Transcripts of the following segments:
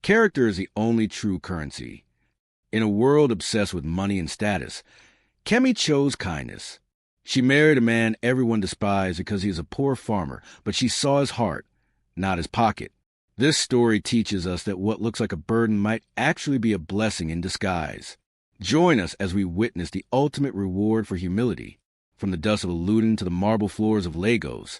Character is the only true currency. In a world obsessed with money and status, Kemi chose kindness. She married a man everyone despised because he is a poor farmer, but she saw his heart, not his pocket. This story teaches us that what looks like a burden might actually be a blessing in disguise. Join us as we witness the ultimate reward for humility. From the dust of Aluden to the marble floors of Lagos,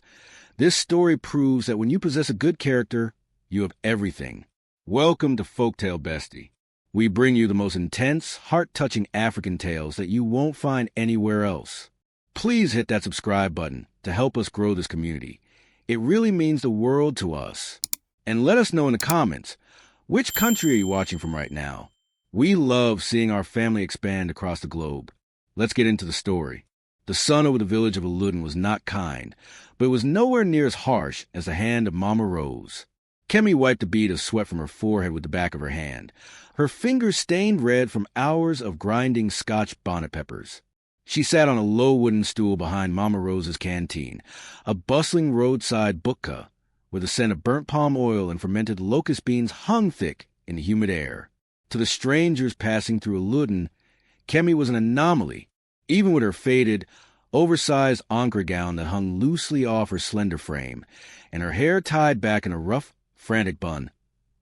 this story proves that when you possess a good character, you have everything. Welcome to Folktale Bestie. We bring you the most intense, heart-touching African tales that you won't find anywhere else. Please hit that subscribe button to help us grow this community. It really means the world to us. And let us know in the comments, which country are you watching from right now? We love seeing our family expand across the globe. Let's get into the story. The sun over the village of Aluden was not kind, but it was nowhere near as harsh as the hand of Mama Rose. Kemi wiped a bead of sweat from her forehead with the back of her hand, her fingers stained red from hours of grinding Scotch bonnet peppers. She sat on a low wooden stool behind Mama Rose's canteen, a bustling roadside buka, where the scent of burnt palm oil and fermented locust beans hung thick in the humid air. To the strangers passing through Aluden, Kemi was an anomaly, even with her faded, oversized Ankara gown that hung loosely off her slender frame, and her hair tied back in a rough, frantic bun.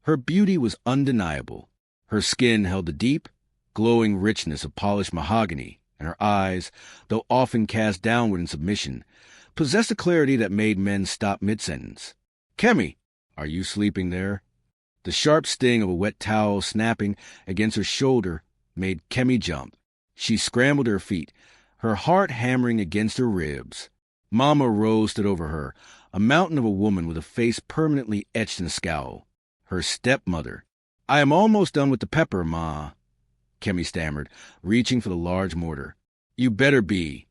Her beauty was undeniable. Her skin held the deep, glowing richness of polished mahogany, and her eyes, though often cast downward in submission, possessed a clarity that made men stop mid-sentence. "Kemi, are you sleeping there?" The sharp sting of a wet towel snapping against her shoulder made Kemi jump. She scrambled to her feet, her heart hammering against her ribs. Mama Rose stood over her, a mountain of a woman with a face permanently etched in a scowl. Her stepmother. "I am almost done with the pepper, Ma," Kemi stammered, reaching for the large mortar. "You better be,"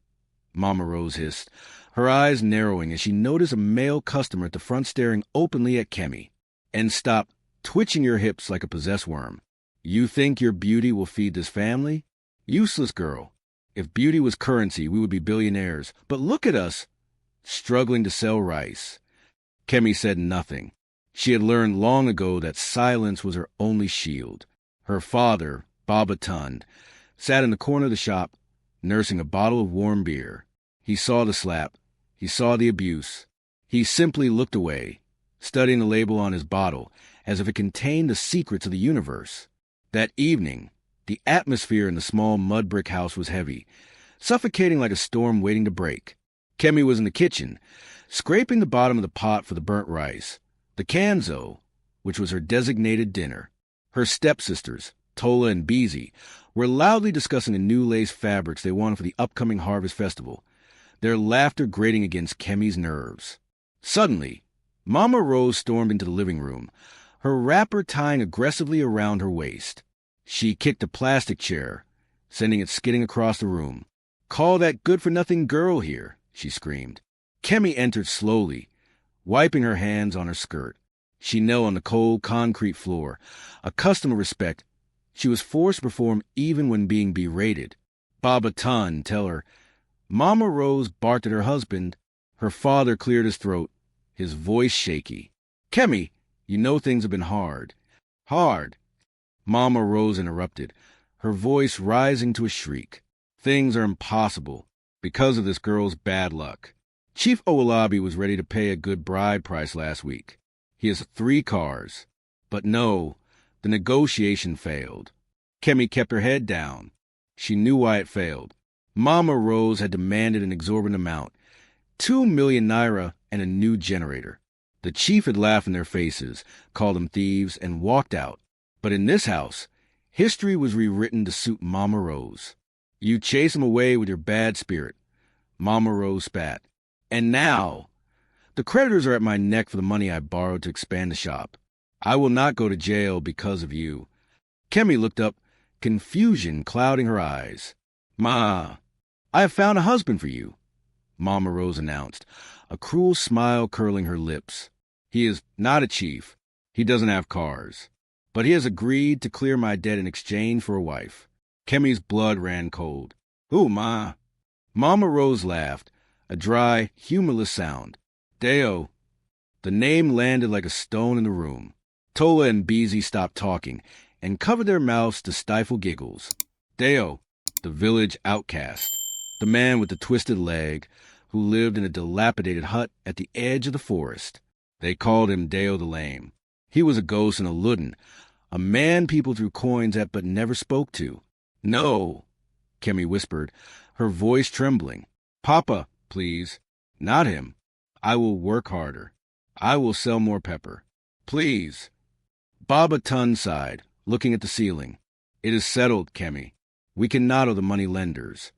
Mama Rose hissed, her eyes narrowing as she noticed a male customer at the front staring openly at Kemi. "And stop twitching your hips like a possessed worm. You think your beauty will feed this family? Useless girl. If beauty was currency, we would be billionaires. But look at us, struggling to sell rice." Kemi said nothing. She had learned long ago that silence was her only shield. Her father, Baba Tund, sat in the corner of the shop, nursing a bottle of warm beer. He saw the slap. He saw the abuse. He simply looked away, studying the label on his bottle as if it contained the secrets of the universe. That evening, the atmosphere in the small mud brick house was heavy, suffocating like a storm waiting to break. Kemi was in the kitchen, scraping the bottom of the pot for the burnt rice, the kanzo, which was her designated dinner. Her stepsisters, Tola and Beezy, were loudly discussing the new lace fabrics they wanted for the upcoming harvest festival, their laughter grating against Kemi's nerves. Suddenly, Mama Rose stormed into the living room, her wrapper tying aggressively around her waist. She kicked a plastic chair, sending it skidding across the room. "Call that good-for-nothing girl here," she screamed. Kemi entered slowly, wiping her hands on her skirt. She knelt on the cold concrete floor, accustomed to respect. She was forced to perform even when being berated. Baba Tund, tell her. Mama Rose barked at her husband. Her father cleared his throat, his voice shaky. "Kemi, you know things have been hard." "Hard?" Mama Rose interrupted, her voice rising to a shriek. "Things are impossible because of this girl's bad luck. Chief Owolabi was ready to pay a good bride price last week. He has 3 cars. But no, the negotiation failed." Kemi kept her head down. She knew why it failed. Mama Rose had demanded an exorbitant amount, 2 million naira and a new generator. The chief had laughed in their faces, called them thieves, and walked out. But in this house, history was rewritten to suit Mama Rose. "You chase him away with your bad spirit," Mama Rose spat. "And now, the creditors are at my neck for the money I borrowed to expand the shop. I will not go to jail because of you." Kemi looked up, confusion clouding her eyes. "Ma, I have found a husband for you," Mama Rose announced, a cruel smile curling her lips. "He is not a chief. He doesn't have cars. But he has agreed to clear my debt in exchange for a wife." Kemi's blood ran cold. "Who, Ma?" Mama Rose laughed, a dry, humorless sound. "Deo." The name landed like a stone in the room. Tola and Beezy stopped talking and covered their mouths to stifle giggles. Deo, the village outcast, the man with the twisted leg, who lived in a dilapidated hut at the edge of the forest. They called him Deo the Lame. He was a ghost and a Ludden, a man people threw coins at but never spoke to. "No," Kemi whispered, her voice trembling. "Papa, please. Not him. I will work harder. I will sell more pepper. Please." Baba Tun sighed, looking at the ceiling. "It is settled, Kemi. We cannot owe the money lenders."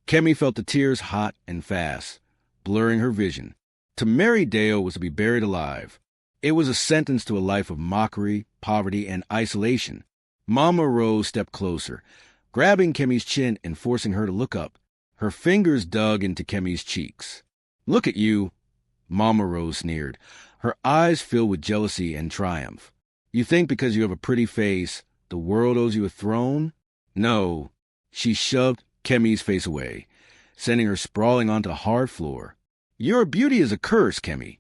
Kemi felt the tears hot and fast, blurring her vision. To marry Deo was to be buried alive. It was a sentence to a life of mockery, poverty, and isolation. Mama Rose stepped closer, grabbing Kemi's chin and forcing her to look up. Her fingers dug into Kemi's cheeks. "Look at you," Mama Rose sneered, her eyes filled with jealousy and triumph. "You think because you have a pretty face, the world owes you a throne? No." She shoved Kemi's face away, sending her sprawling onto the hard floor. "Your beauty is a curse, Kemi,"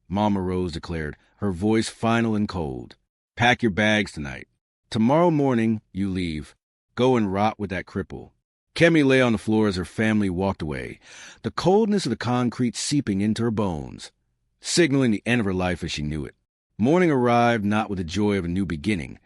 Mama Rose declared, her voice final and cold. "Pack your bags tonight. Tomorrow morning, you leave. Go and rot with that cripple." Kemi lay on the floor as her family walked away, the coldness of the concrete seeping into her bones, signaling the end of her life as she knew it. Morning arrived not with the joy of a new beginning,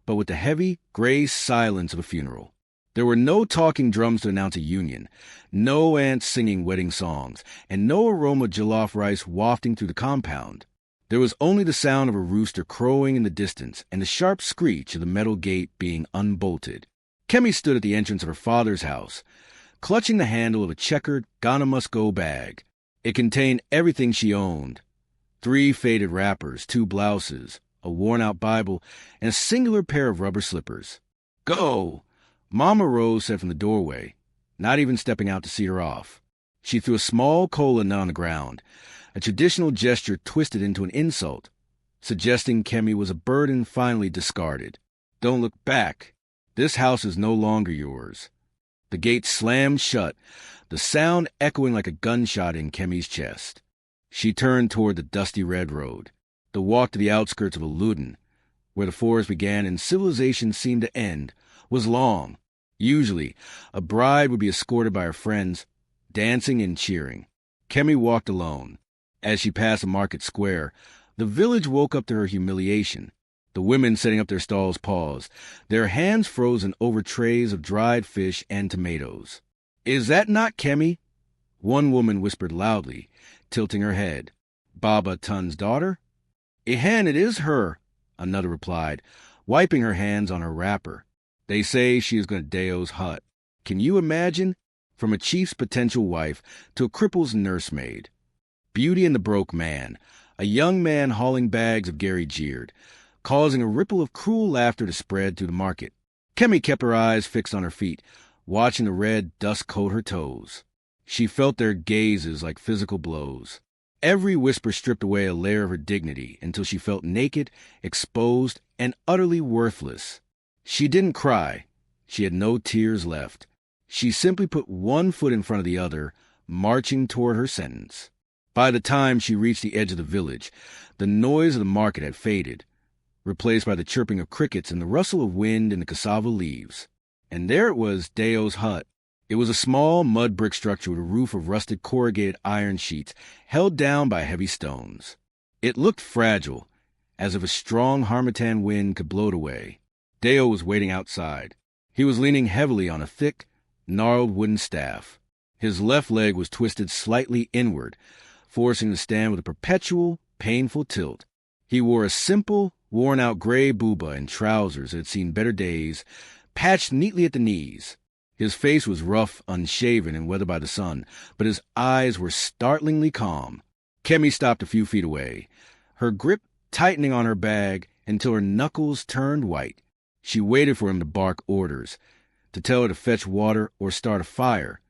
but with the heavy, gray silence of a funeral. There were no talking drums to announce a union, no aunts singing wedding songs, and no aroma of jollof rice wafting through the compound. There was only the sound of a rooster crowing in the distance and the sharp screech of the metal gate being unbolted. Kemi stood at the entrance of her father's house, clutching the handle of a checkered Ghana-must-go bag. It contained everything she owned: 3 faded wrappers, 2 blouses, a worn-out Bible, and a singular pair of rubber slippers. "Go!" Mama Rose said from the doorway, not even stepping out to see her off. She threw a small cola nut on the ground, a traditional gesture twisted into an insult, suggesting Kemi was a burden finally discarded. "Don't look back. This house is no longer yours." The gate slammed shut, the sound echoing like a gunshot in Kemi's chest. She turned toward the dusty red road. The walk to the outskirts of a Ludden, where the forest began and civilization seemed to end, was long. Usually, a bride would be escorted by her friends, dancing and cheering. Kemi walked alone. As she passed the market square, the village woke up to her humiliation. The women setting up their stalls paused, their hands frozen over trays of dried fish and tomatoes. "Is that not Kemi?" One woman whispered loudly, tilting her head. "Baba Tun's daughter?" "Ehen, it is her," another replied, wiping her hands on her wrapper. "They say she is going to Deo's hut." Can you imagine? From a chief's potential wife to a cripple's nursemaid. Beauty and the Broke Man, a young man hauling bags of Gary jeered, causing a ripple of cruel laughter to spread through the market. Kemi kept her eyes fixed on her feet, watching the red dust coat her toes. She felt their gazes like physical blows. Every whisper stripped away a layer of her dignity until she felt naked, exposed, and utterly worthless. She didn't cry. She had no tears left. She simply put one foot in front of the other, marching toward her sentence. By the time she reached the edge of the village, the noise of the market had faded, replaced by the chirping of crickets and the rustle of wind in the cassava leaves. And there it was, Deo's hut. It was a small mud brick structure with a roof of rusted corrugated iron sheets held down by heavy stones. It looked fragile, as if a strong harmattan wind could blow it away. Deo was waiting outside. He was leaning heavily on a thick, gnarled wooden staff. His left leg was twisted slightly inward, forcing him to stand with a perpetual, painful tilt. He wore a simple, worn-out gray buba and trousers that had seen better days, patched neatly at the knees. His face was rough, unshaven, and weathered by the sun, but his eyes were startlingly calm. Kemi stopped a few feet away, her grip tightening on her bag until her knuckles turned white. She waited for him to bark orders, to tell her to fetch water or start a fire,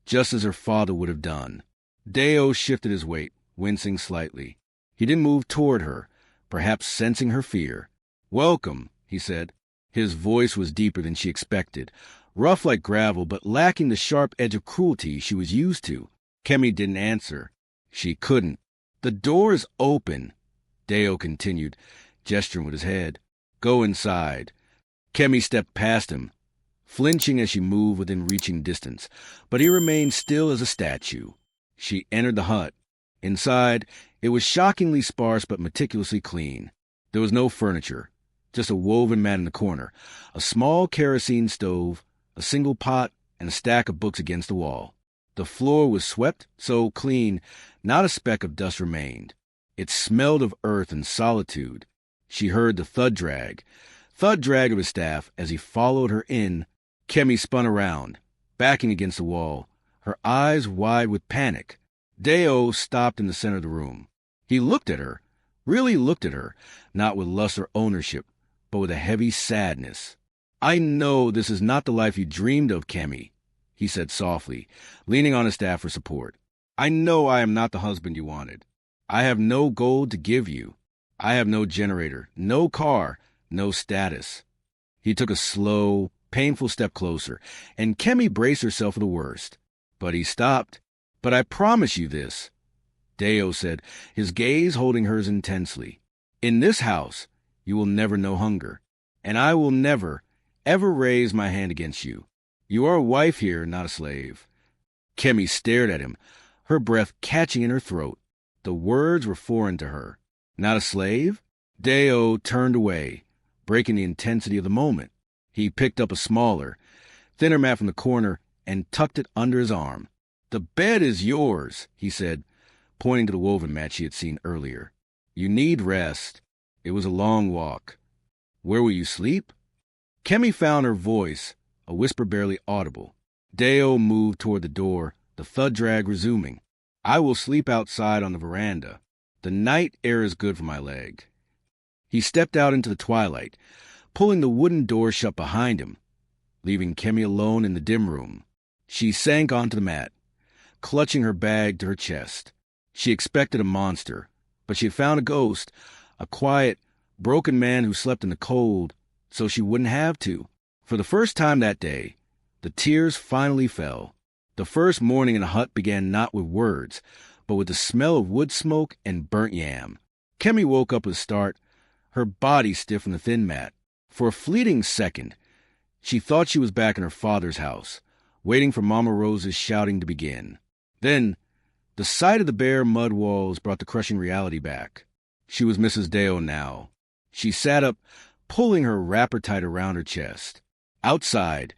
just as her father would have done. Deo shifted his weight, wincing slightly. He didn't move toward her, perhaps sensing her fear. "Welcome," he said. His voice was deeper than she expected, rough like gravel, but lacking the sharp edge of cruelty she was used to. Kemi didn't answer. She couldn't. "The door is open," Deo continued, gesturing with his head. Go inside. Kemi stepped past him, flinching as she moved within reaching distance, but he remained still as a statue. She entered the hut. Inside, it was shockingly sparse but meticulously clean. There was no furniture, just a woven mat in the corner, a small kerosene stove, a single pot, and a stack of books against the wall. The floor was swept, so clean, not a speck of dust remained. It smelled of earth and solitude. She heard the thud-drag of his staff as he followed her in. Kemi spun around, backing against the wall, her eyes wide with panic. Deo stopped in the center of the room. He looked at her, really looked at her, not with lust or ownership, but with a heavy sadness. I know this is not the life you dreamed of, Kemi, he said softly, leaning on his staff for support. I know I am not the husband you wanted. I have no gold to give you. I have no generator, no car, no status. He took a slow, painful step closer, and Kemi braced herself for the worst. But he stopped. But I promise you this, Deo said, his gaze holding hers intensely. In this house, you will never know hunger, and I will never, ever raise my hand against you. You are a wife here, not a slave. Kemi stared at him, her breath catching in her throat. The words were foreign to her. Not a slave? Deo turned away, breaking the intensity of the moment. He picked up a smaller, thinner mat from the corner and tucked it under his arm. The bed is yours, he said, pointing to the woven mat she had seen earlier. You need rest. It was a long walk. Where will you sleep? Kemi found her voice, a whisper barely audible. Deo moved toward the door, the thud-drag resuming. I will sleep outside on the veranda. The night air is good for my leg. He stepped out into the twilight, pulling the wooden door shut behind him, leaving Kemi alone in the dim room. She sank onto the mat, clutching her bag to her chest. She expected a monster, but she had found a ghost, a quiet, broken man who slept in the cold, so she wouldn't have to. For the first time that day, the tears finally fell. The first morning in the hut began not with words, but with the smell of wood smoke and burnt yam. Kemi woke up with a start, her body stiff from the thin mat. For a fleeting second, she thought she was back in her father's house, waiting for Mama Rose's shouting to begin. Then, the sight of the bare mud walls brought the crushing reality back. She was Mrs. Deo now. She sat up, pulling her wrapper tight around her chest. Outside,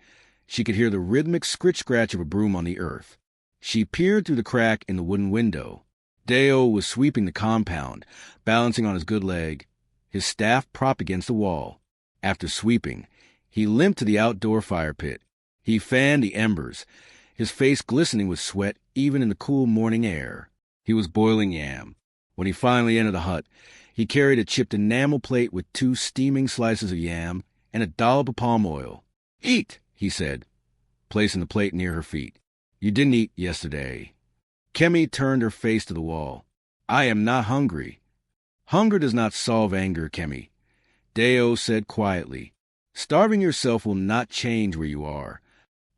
she could hear the rhythmic scritch-scratch of a broom on the earth. She peered through the crack in the wooden window. Deo was sweeping the compound, balancing on his good leg, his staff propped against the wall. After sweeping, he limped to the outdoor fire pit. He fanned the embers, his face glistening with sweat even in the cool morning air. He was boiling yam. When he finally entered the hut, he carried a chipped enamel plate with 2 steaming slices of yam and a dollop of palm oil. Eat, he said, placing the plate near her feet. You didn't eat yesterday. Kemi turned her face to the wall. I am not hungry. Hunger does not solve anger, Kemi, Deo said quietly. Starving yourself will not change where you are.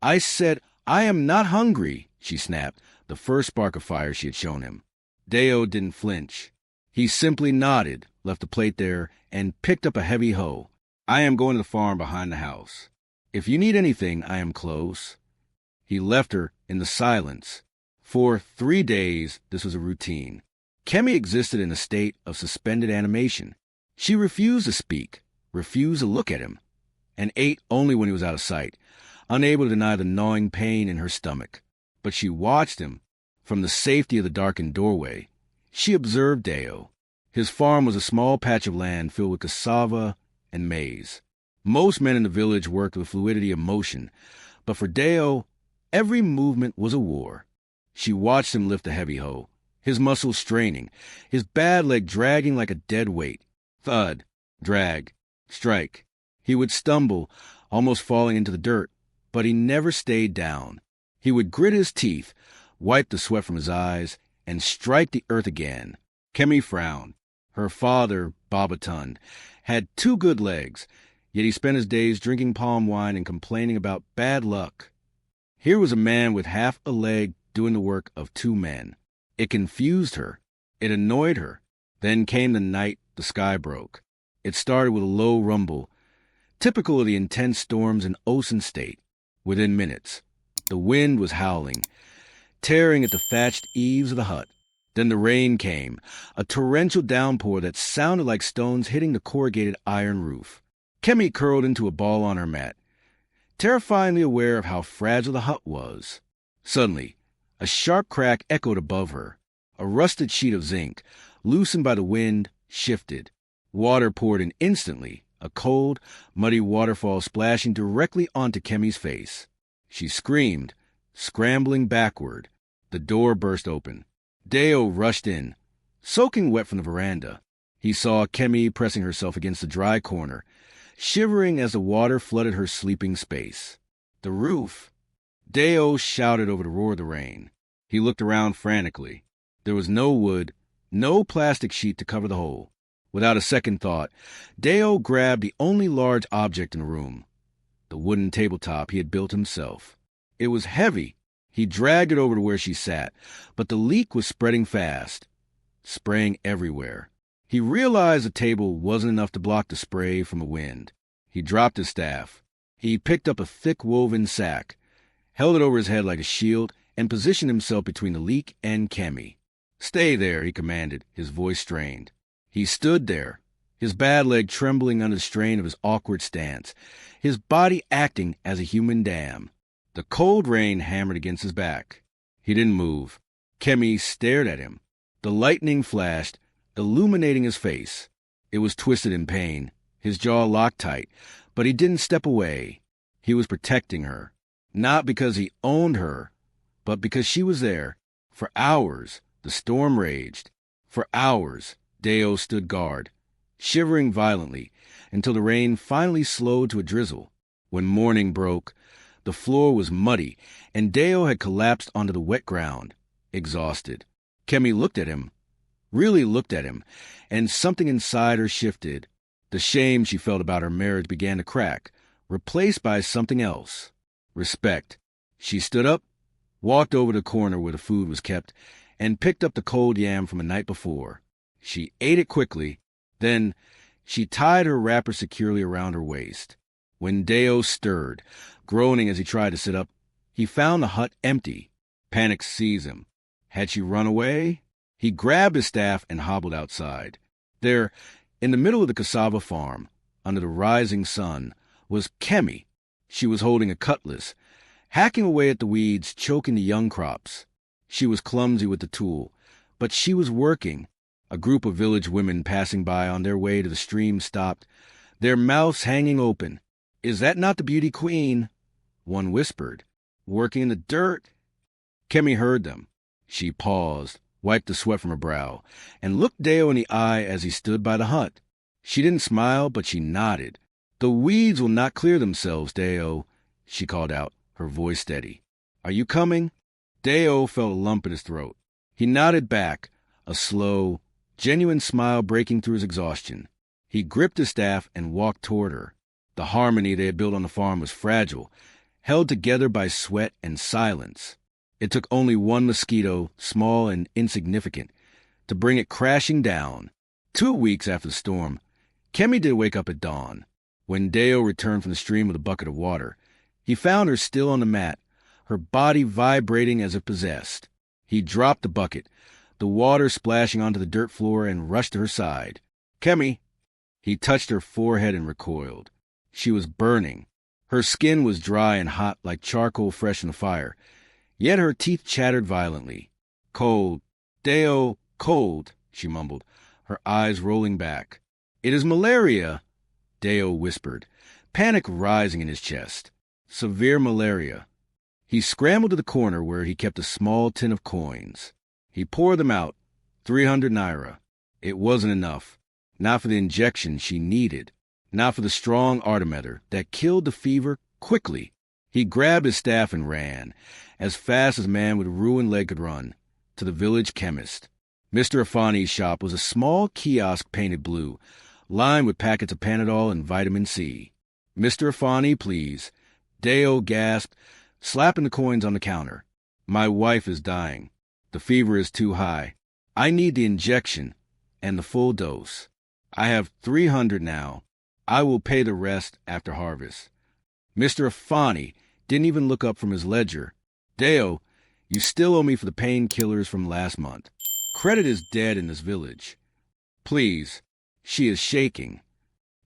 I said, I am not hungry, she snapped, the first spark of fire she had shown him. Deo didn't flinch. He simply nodded, left the plate there, and picked up a heavy hoe. I am going to the farm behind the house. If you need anything, I am close. He left her in the silence. For 3 days, this was a routine. Kemi existed in a state of suspended animation. She refused to speak, refused to look at him, and ate only when he was out of sight, unable to deny the gnawing pain in her stomach. But she watched him from the safety of the darkened doorway. She observed Deo. His farm was a small patch of land filled with cassava and maize. Most men in the village worked with fluidity of motion, but for Deo, every movement was a war. She watched him lift the heavy hoe, his muscles straining, his bad leg dragging like a dead weight. Thud, drag, strike. He would stumble, almost falling into the dirt, but he never stayed down. He would grit his teeth, wipe the sweat from his eyes, and strike the earth again. Kemi frowned. Her father, Babatun, had 2 good legs, yet he spent his days drinking palm wine and complaining about bad luck. Here was a man with half a leg doing the work of 2 men. It confused her. It annoyed her. Then came the night the sky broke. It started with a low rumble, typical of the intense storms in Ocean State. Within minutes, the wind was howling, tearing at the thatched eaves of the hut. Then the rain came, a torrential downpour that sounded like stones hitting the corrugated iron roof. Kemi curled into a ball on her mat, terrifyingly aware of how fragile the hut was. Suddenly, a sharp crack echoed above her. A rusted sheet of zinc, loosened by the wind, shifted. Water poured in instantly, a cold, muddy waterfall splashing directly onto Kemi's face. She screamed, scrambling backward. The door burst open. Deo rushed in, soaking wet from the veranda. He saw Kemi pressing herself against the dry corner, shivering as the water flooded her sleeping space. The roof! Deo shouted over the roar of the rain. He looked around frantically. There was no wood, no plastic sheet to cover the hole. Without a second thought, Deo grabbed the only large object in the room, the wooden tabletop he had built himself. It was heavy. He dragged it over to where she sat, but the leak was spreading fast, spraying everywhere. He realized the table wasn't enough to block the spray from the wind. He dropped his staff. He picked up a thick woven sack, held it over his head like a shield, and positioned himself between the leak and Kemi. "Stay there," he commanded, his voice strained. He stood there, his bad leg trembling under the strain of his awkward stance, his body acting as a human dam. The cold rain hammered against his back. He didn't move. Kemi stared at him. The lightning flashed, illuminating his face. It was twisted in pain, his jaw locked tight, but he didn't step away. He was protecting her, not because he owned her, but because she was there. For hours, the storm raged. For hours, Deo stood guard, shivering violently, until the rain finally slowed to a drizzle. When morning broke, the floor was muddy, and Deo had collapsed onto the wet ground, exhausted. Kemi looked at him, really looked at him, and something inside her shifted. The shame she felt about her marriage began to crack, replaced by something else. Respect. She stood up, walked over to the corner where the food was kept, and picked up the cold yam from the night before. She ate it quickly. Then she tied her wrapper securely around her waist. When Deo stirred, groaning as he tried to sit up, he found the hut empty. Panic seized him. Had she run away? He grabbed his staff and hobbled outside. There, in the middle of the cassava farm, under the rising sun, was Kemi. She was holding a cutlass, hacking away at the weeds, choking the young crops. She was clumsy with the tool, but she was working. A group of village women passing by on their way to the stream stopped, their mouths hanging open. "Is that not the beauty queen?" one whispered. "Working in the dirt?" Kemi heard them. She paused, wiped the sweat from her brow, and looked Deo in the eye as he stood by the hut. She didn't smile, but she nodded. "The weeds will not clear themselves, Deo," she called out, her voice steady. "Are you coming?" Deo felt a lump in his throat. He nodded back, a slow, genuine smile breaking through his exhaustion. He gripped his staff and walked toward her. The harmony they had built on the farm was fragile, held together by sweat and silence. It took only one mosquito, small and insignificant, to bring it crashing down. 2 weeks after the storm, Kemi did wake up at dawn. When Deo returned from the stream with a bucket of water, he found her still on the mat, her body vibrating as if possessed. He dropped the bucket, the water splashing onto the dirt floor, and rushed to her side. "Kemi!" He touched her forehead and recoiled. She was burning. Her skin was dry and hot like charcoal fresh in the fire, yet her teeth chattered violently. "Cold, Deo, cold," she mumbled, her eyes rolling back. "It is malaria," Deo whispered, panic rising in his chest. "Severe malaria." He scrambled to the corner where he kept a small tin of coins. He poured them out, 300 naira. It wasn't enough. Not for the injection she needed. Not for the strong artemether that killed the fever quickly. He grabbed his staff and ran, as fast as a man with a ruined leg could run, to the village chemist. Mr. Afani's shop was a small kiosk painted blue, lined with packets of Panadol and vitamin C. "Mr. Afani, please," Deo gasped, slapping the coins on the counter. "My wife is dying. The fever is too high. I need the injection and the full dose." I have 300 now. I will pay the rest after harvest. Mr. Afani didn't even look up from his ledger. Deo, you still owe me for the painkillers from last month. Credit is dead in this village. Please. She is shaking.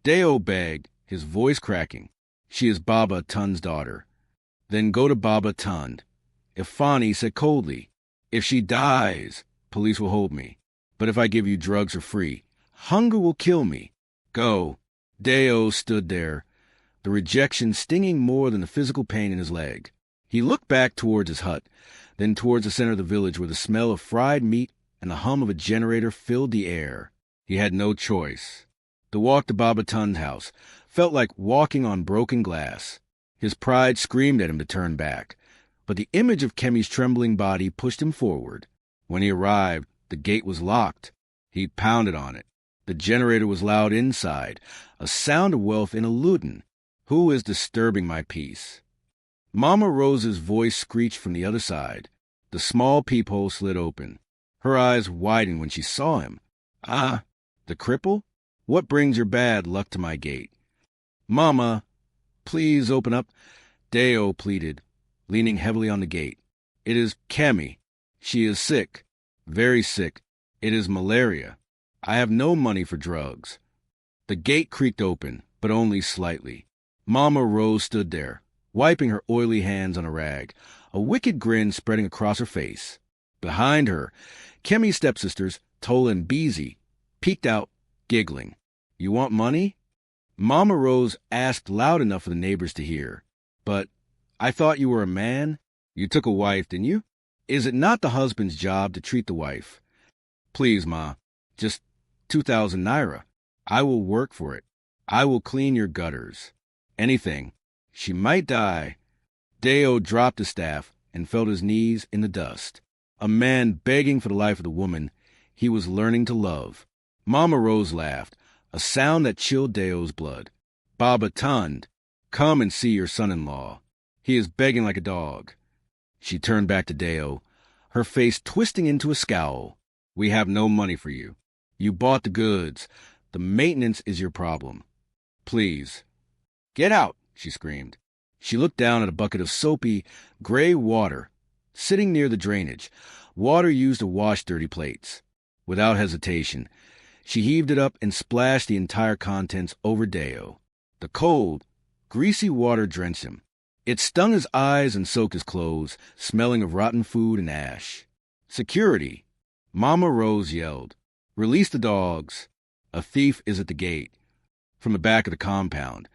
Deo begged, his voice cracking. She is Baba Tun's daughter. Then go to Baba Tund. Afani said coldly, if she dies, police will hold me. But if I give you drugs for free, hunger will kill me. Go. Deo stood there, the rejection stinging more than the physical pain in his leg. He looked back towards his hut, then towards the center of the village where the smell of fried meat and the hum of a generator filled the air. He had no choice. The walk to Baba Tun's house felt like walking on broken glass. His pride screamed at him to turn back, but the image of Kemi's trembling body pushed him forward. When he arrived, the gate was locked. He pounded on it. The generator was loud inside, a sound of wealth in a Luton. Who is disturbing my peace? Mama Rose's voice screeched from the other side. The small peephole slid open. Her eyes widened when she saw him. Ah, the cripple? What brings your bad luck to my gate? Mama, please open up. Deo pleaded, leaning heavily on the gate. It is Kemi. She is sick, very sick. It is malaria. I have no money for drugs. The gate creaked open, but only slightly. Mama Rose stood there, wiping her oily hands on a rag, a wicked grin spreading across her face. Behind her, Kemi's stepsisters, Tola and Beezy, peeked out, giggling. You want money? Mama Rose asked loud enough for the neighbors to hear. But I thought you were a man. You took a wife, didn't you? Is it not the husband's job to treat the wife? Please, Ma, just 2,000 naira. I will work for it. I will clean your gutters. Anything. She might die. Deo dropped his staff and felt his knees in the dust. A man begging for the life of the woman he was learning to love. Mama Rose laughed, a sound that chilled Deo's blood. Baba Tund, come and see your son-in-law. He is begging like a dog. She turned back to Deo, her face twisting into a scowl. We have no money for you. You bought the goods. The maintenance is your problem. Please. Get out, she screamed. She looked down at a bucket of soapy, gray water, sitting near the drainage, water used to wash dirty plates. Without hesitation, she heaved it up and splashed the entire contents over Deo. The cold, greasy water drenched him. It stung his eyes and soaked his clothes, smelling of rotten food and ash. Security! Mama Rose yelled. Release the dogs. A thief is at the gate. From the back of the compound,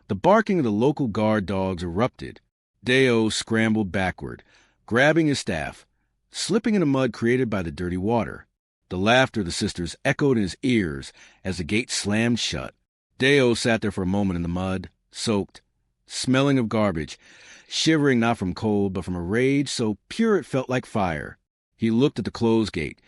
the barking of the local guard dogs erupted. Deo scrambled backward, grabbing his staff, slipping in the mud created by the dirty water. The laughter of the sisters echoed in his ears as the gate slammed shut. Deo sat there for a moment in the mud, soaked, smelling of garbage, shivering not from cold but from a rage so pure it felt like fire. He looked at the closed gate,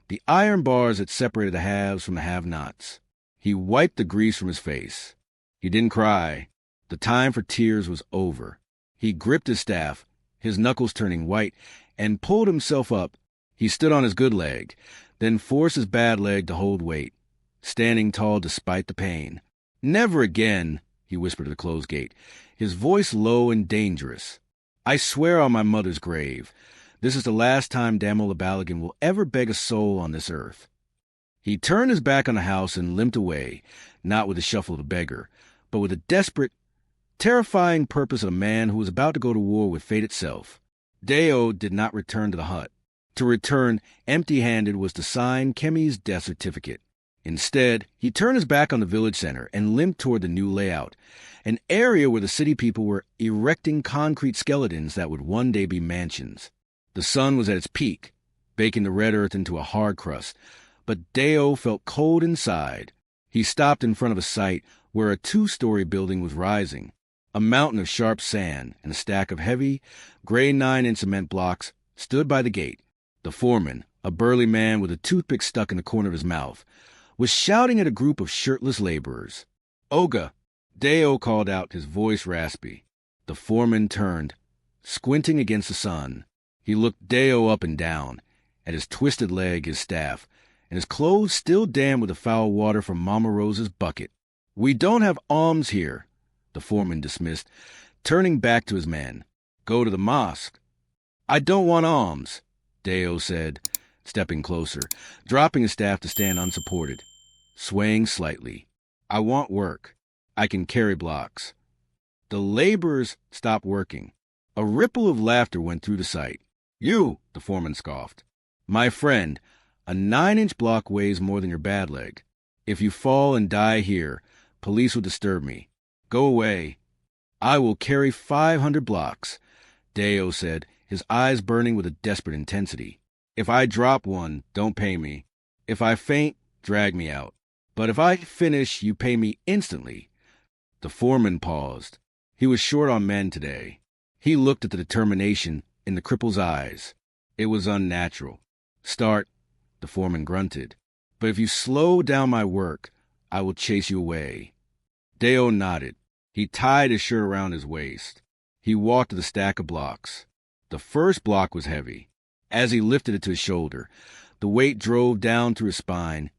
the iron bars that separated the haves from the have-nots. He wiped the grease from his face. He didn't cry. The time for tears was over. He gripped his staff, his knuckles turning white, and pulled himself up. He stood on his good leg, then forced his bad leg to hold weight, standing tall despite the pain. Never again, he whispered to the closed gate, his voice low and dangerous. I swear on my mother's grave, this is the last time Damola Balogun will ever beg a soul on this earth. He turned his back on the house and limped away, not with the shuffle of a beggar, but with the desperate, terrifying purpose of a man who was about to go to war with fate itself. Deo did not return to the hut. To return empty-handed was to sign Kemi's death certificate. Instead, he turned his back on the village center and limped toward the new layout, an area where the city people were erecting concrete skeletons that would one day be mansions. The sun was at its peak, baking the red earth into a hard crust, but Deo felt cold inside. He stopped in front of a site where a 2-story building was rising. A mountain of sharp sand and a stack of heavy, gray 9-inch cement blocks stood by the gate. The foreman, a burly man with a toothpick stuck in the corner of his mouth, was shouting at a group of shirtless laborers. Oga! Deo called out, his voice raspy. The foreman turned, squinting against the sun. He looked Deo up and down, at his twisted leg, his staff, and his clothes still damp with the foul water from Mama Rose's bucket. "We don't have alms here," the foreman dismissed, turning back to his man. "Go to the mosque." "I don't want alms," Deo said, stepping closer, dropping his staff to stand unsupported, swaying slightly. "I want work. I can carry blocks." The laborers stopped working. A ripple of laughter went through the sight. "You," the foreman scoffed. "My friend, a 9-inch block weighs more than your bad leg. If you fall and die here, police will disturb me. Go away." "I will carry 500 blocks," Deo said, his eyes burning with a desperate intensity. "If I drop one, don't pay me. If I faint, drag me out. But if I finish, you pay me instantly." The foreman paused. He was short on men today. He looked at the determination in the cripple's eyes. It was unnatural. "Start," the foreman grunted. "But if you slow down my work, I will chase you away." Deo nodded. He tied his shirt around his waist. He walked to the stack of blocks. The first block was heavy. As he lifted it to his shoulder, the weight drove down through his spine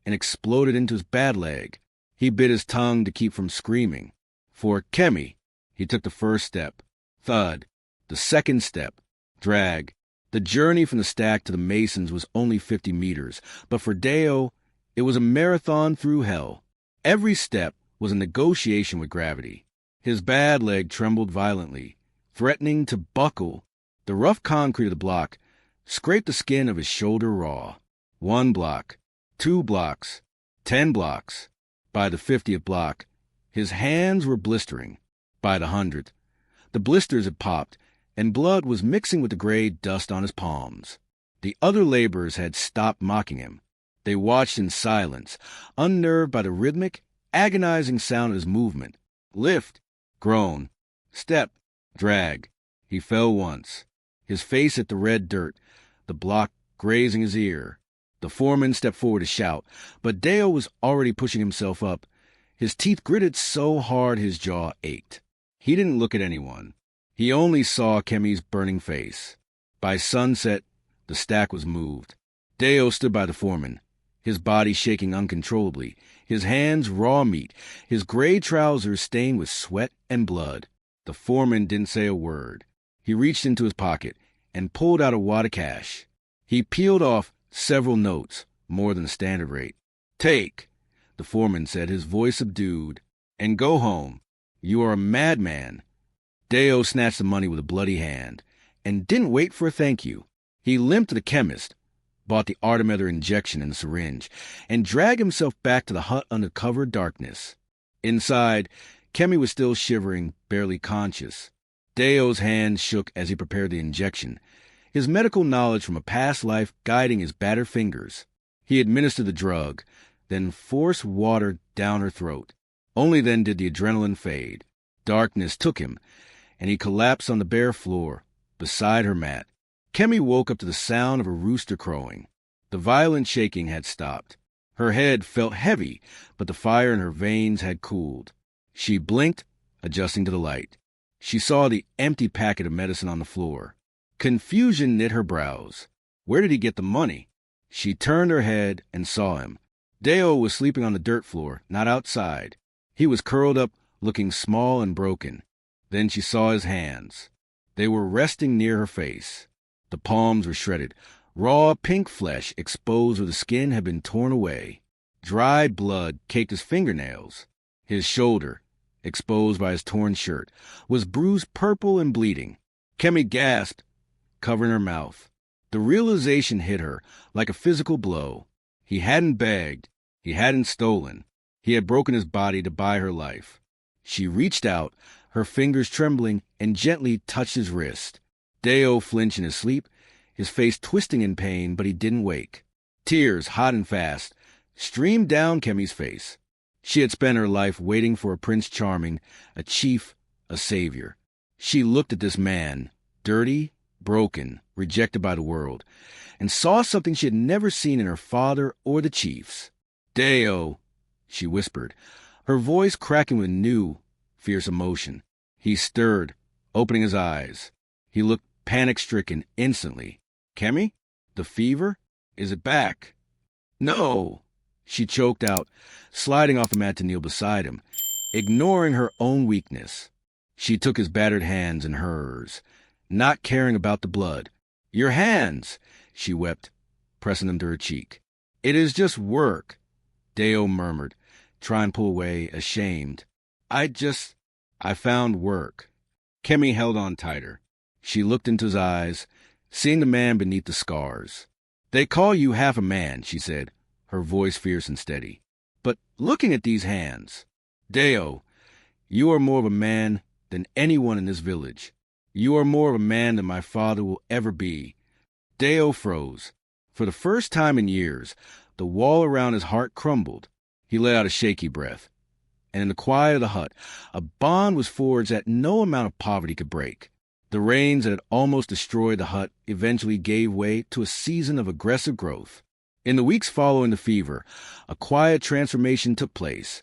and exploded into his bad leg. He bit his tongue to keep from screaming. For Kemi, he took the first step. Thud. The second step. Drag. The journey from the stack to the masons was only 50 meters, but for Deo, it was a marathon through hell. Every step was a negotiation with gravity. His bad leg trembled violently, threatening to buckle. The rough concrete of the block scraped the skin of his shoulder raw. 1 block, 2 blocks, 10 blocks. By the 50th block, his hands were blistering. By the 100th, the blisters had popped, and blood was mixing with the gray dust on his palms. The other laborers had stopped mocking him. They watched in silence, unnerved by the rhythmic, agonizing sound of his movement. Lift, groan, step, drag. He fell once. His face hit the red dirt, the block grazing his ear. The foreman stepped forward to shout, but Deo was already pushing himself up. His teeth gritted so hard his jaw ached. He didn't look at anyone. He only saw Kemi's burning face. By sunset, the stack was moved. Deo stood by the foreman, his body shaking uncontrollably, his hands raw meat, his gray trousers stained with sweat and blood. The foreman didn't say a word. He reached into his pocket and pulled out a wad of cash. He peeled off several notes, more than the standard rate. "Take," the foreman said, his voice subdued, "and go home. You are a madman." Deo snatched the money with a bloody hand and didn't wait for a thank you. He limped to the chemist, bought the artemether injection and the syringe, and dragged himself back to the hut under cover darkness. Inside, Kemi was still shivering, barely conscious. Deo's hand shook as he prepared the injection, his medical knowledge from a past life guiding his battered fingers. He administered the drug, then forced water down her throat. Only then did the adrenaline fade. Darkness took him, and he collapsed on the bare floor, beside her mat. Kemi woke up to the sound of a rooster crowing. The violent shaking had stopped. Her head felt heavy, but the fire in her veins had cooled. She blinked, adjusting to the light. She saw the empty packet of medicine on the floor. Confusion knit her brows. Where did he get the money? She turned her head and saw him. Deo was sleeping on the dirt floor, not outside. He was curled up, looking small and broken. Then she saw his hands. They were resting near her face. The palms were shredded, raw pink flesh exposed where the skin had been torn away. Dried blood caked his fingernails. His shoulder, exposed by his torn shirt, was bruised purple and bleeding. Kemi gasped, covering her mouth. The realization hit her like a physical blow. He hadn't begged. He hadn't stolen. He had broken his body to buy her life. She reached out, her fingers trembling, and gently touched his wrist. Deo flinched in his sleep, his face twisting in pain, but he didn't wake. Tears, hot and fast, streamed down Kemi's face. She had spent her life waiting for a Prince Charming, a chief, a savior. She looked at this man, dirty, broken, rejected by the world, and saw something she had never seen in her father or the chiefs. "Deo," she whispered, her voice cracking with new, fierce emotion. He stirred, opening his eyes. He looked panic-stricken instantly. "Kemi? The fever? Is it back?" No, she choked out, sliding off the mat to kneel beside him, ignoring her own weakness. She took his battered hands in hers, not caring about the blood. Your hands, she wept, pressing them to her cheek. It is just work, Deo murmured, trying to pull away, ashamed. I found work. Kemi held on tighter. She looked into his eyes, seeing the man beneath the scars. They call you half a man, she said, her voice fierce and steady. But looking at these hands, Deo, you are more of a man than anyone in this village. You are more of a man than my father will ever be. Deo froze. For the first time in years, the wall around his heart crumbled. He let out a shaky breath. And in the quiet of the hut, a bond was forged that no amount of poverty could break. The rains that had almost destroyed the hut eventually gave way to a season of aggressive growth. In the weeks following the fever, a quiet transformation took place,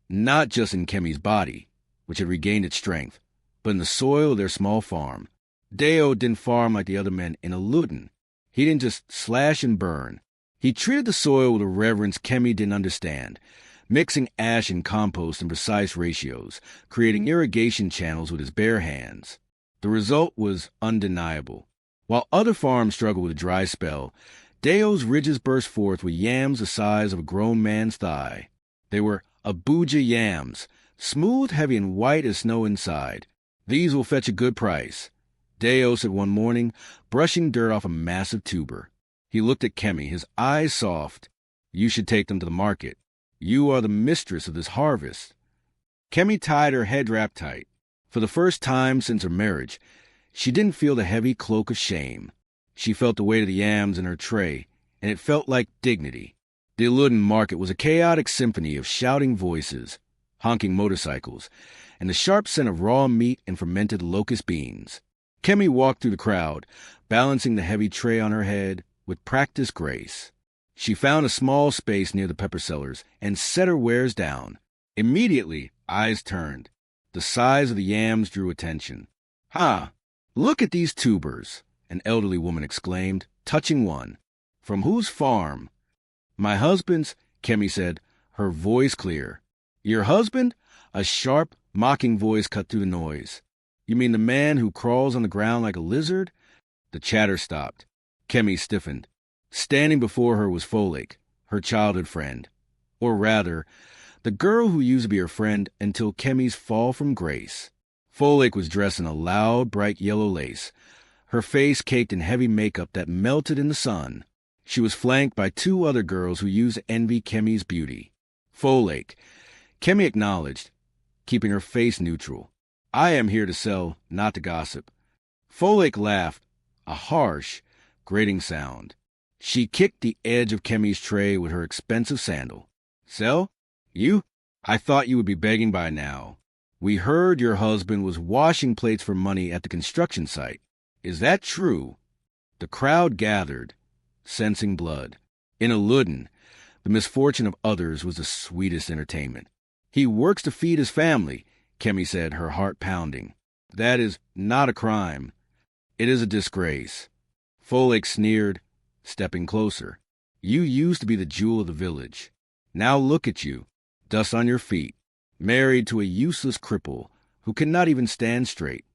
not just in Kemi's body, which had regained its strength, but in the soil of their small farm. Deo didn't farm like the other men in Nollywood. He didn't just slash and burn. He treated the soil with a reverence Kemi didn't understand, mixing ash and compost in precise ratios, creating irrigation channels with his bare hands. The result was undeniable. While other farms struggled with a dry spell, Deo's ridges burst forth with yams the size of a grown man's thigh. They were Abuja yams, smooth, heavy, and white as snow inside. These will fetch a good price, Deo said one morning, brushing dirt off a massive tuber. He looked at Kemi, his eyes soft. You should take them to the market. You are the mistress of this harvest. Kemi tied her head wrapped tight. For the first time since her marriage, she didn't feel the heavy cloak of shame. She felt the weight of the yams in her tray, and it felt like dignity. The Nollywood market was a chaotic symphony of shouting voices, honking motorcycles, and the sharp scent of raw meat and fermented locust beans. Kemi walked through the crowd, balancing the heavy tray on her head with practiced grace. She found a small space near the pepper sellers and set her wares down. Immediately, eyes turned. The size of the yams drew attention. "Ha! Look at these tubers," an elderly woman exclaimed, touching one. "From whose farm?" "My husband's," Kemi said, her voice clear. "Your husband?" A sharp, mocking voice cut through the noise. "You mean the man who crawls on the ground like a lizard?" The chatter stopped. Kemi stiffened. Standing before her was Folake, her childhood friend. Or rather, the girl who used to be her friend until Kemi's fall from grace. Folake was dressed in a loud, bright yellow lace, her face caked in heavy makeup that melted in the sun. She was flanked by two other girls who used to envy Kemi's beauty. Folake, Kemi acknowledged, keeping her face neutral. "I am here to sell, not to gossip." Folake laughed, a harsh, grating sound. She kicked the edge of Kemi's tray with her expensive sandal. "Sell? You? I thought you would be begging by now. We heard your husband was washing plates for money at the construction site. Is that true?" The crowd gathered, sensing blood. In Nollywood, the misfortune of others was the sweetest entertainment. "He works to feed his family," Kemi said, her heart pounding. "That is not a crime. It is a disgrace." Folake sneered, stepping closer. "You used to be the jewel of the village. Now look at you, dust on your feet, married to a useless cripple who cannot even stand straight."